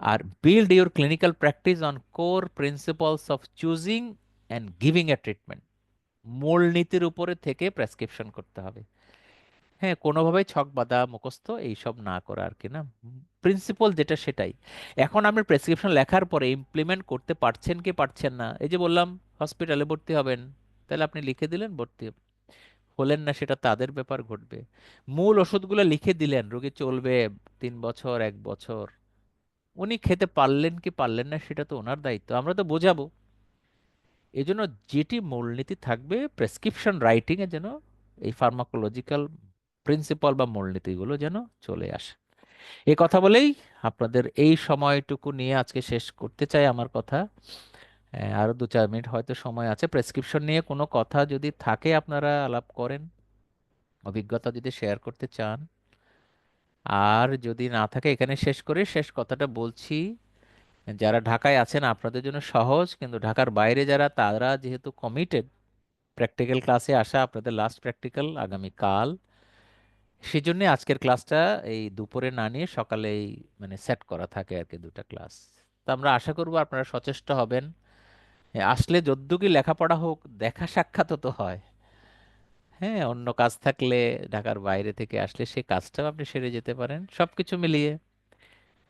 আর build your clinical practice on core principles of choosing and giving a treatment. মূলনীতির উপরে থেকে প্রেসক্রিপশন করতে হবে। হ্যাঁ, কোনোভাবেই ছক বাঁধা মুখস্থ এইসব না করা আর কি, না, প্রিন্সিপাল যেটা সেটাই। এখন আপনি প্রেসক্রিপশন লেখার পরে ইমপ্লিমেন্ট করতে পারছেন কি পারছেন না, এই যে বললাম হসপিটালে ভর্তি হবেন, তাহলে আপনি লিখে দিলেন ভর্তি হলেন না, সেটা তাদের ব্যাপার ঘটবে। মূল ওষুধগুলো লিখে দিলেন, রোগী চলবে 3 বছর 1 বছর, উনি খেতে পারলেন কি পারলেন না সেটা তো ওনার দায়িত্ব, আমরা তো বোঝাবো। এই জন্য যেটি মূলনীতি থাকবে প্রেসক্রিপশন রাইটিং এ, যেন এই ফার্মাকোলজিক্যাল প্রিন্সিপাল বা মূলনীতিগুলো যেন চলে আসে। এই কথা বলেই আপনাদের এই সময়টুকু নিয়ে আজকে শেষ করতে চাই আমার কথা। আরো 2-4 মিনিট হয়তো সময় আছে, প্রেসক্রিপশন নিয়ে কোনো কথা যদি থাকে আপনারা আলাপ করেন, অভিজ্ঞতা যদি শেয়ার করতে চান। আর যদি না থাকে এখানে শেষ করে শেষ কথাটা বলছি, যারা ঢাকায় আছেন আপনাদের জন্য সহজ, কিন্তু ঢাকার বাইরে যারা, তারা যেহেতু কমিটেড প্র্যাকটিক্যাল ক্লাসে আসা, আপনাদের লাস্ট প্র্যাকটিক্যাল আগামীকাল, সেজন্য আজকের ক্লাসটা এই দুপুরে না নিয়ে সকালেই মানে সেট করা থাকে আর কি, 2টা ক্লাস। তো আমরা আশা করব আপনারা সচেষ্ট হবেন। আসলে যদ্দুকি লেখাপড়া হোক, দেখা সাক্ষাৎ তো হয়। হ্যাঁ, অন্য কাজ থাকলে ঢাকার বাইরে থেকে আসলে সেই কাজটাও আপনি সেরে যেতে পারেন। সবকিছু মিলিয়ে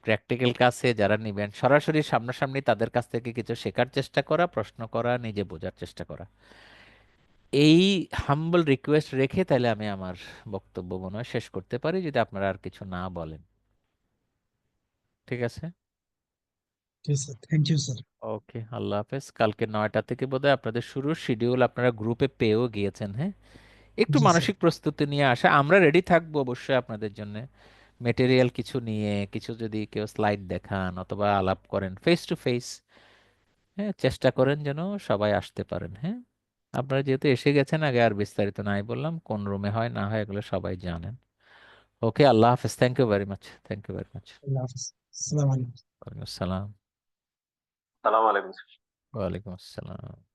প্র্যাকটিক্যাল ক্লাসে যারা নিবেন, সরাসরি সামনাসামনি তাদের কাছ থেকে কিছু শেখার চেষ্টা করা, প্রশ্ন করা, নিজে বোঝার চেষ্টা করা, এই হাম্বল রিকোয়েস্ট রেখে তাহলে আমি আমার বক্তব্য মনে হয় শেষ করতে পারি, যদি আপনারা আর কিছু না বলেন। ঠিক আছে, জি স্যার, থ্যাংক ইউ স্যার। ওকে, আল্লাহ হাফেজ। কালকে 9টা থেকে বোধহয় আপনাদের শুরুর শিডিউল আপনারা গ্রুপে পেয়েও গিয়েছেন। হ্যাঁ, একটু জি স্যার। মানসিক প্রস্তুতি নিয়ে আসা, আমরা রেডি থাকবো অবশ্যই আপনাদের জন্য। মেটেরিয়াল কিছু নিয়ে, কিছু যদি কেউ স্লাইড দেখান অথবা আলাপ করেন ফেস টু ফেস, হ্যাঁ চেষ্টা করেন যেন সবাই আসতে পারেন। হ্যাঁ, আপনারা যেহেতু এসে গেছেন, আগে আর বিস্তারিত নাই বললাম, কোন রুমে হয় না হয় এগুলো সবাই জানেন। ওকে, আল্লাহ হাফেজ, thank you very much, thank you very much. আল্লাহ হাফিজ। আসসালামু আলাইকুম। ওয়ালাইকুম আসসালাম। সালাম আলাইকুম। ওয়ালাইকুম আসসালাম।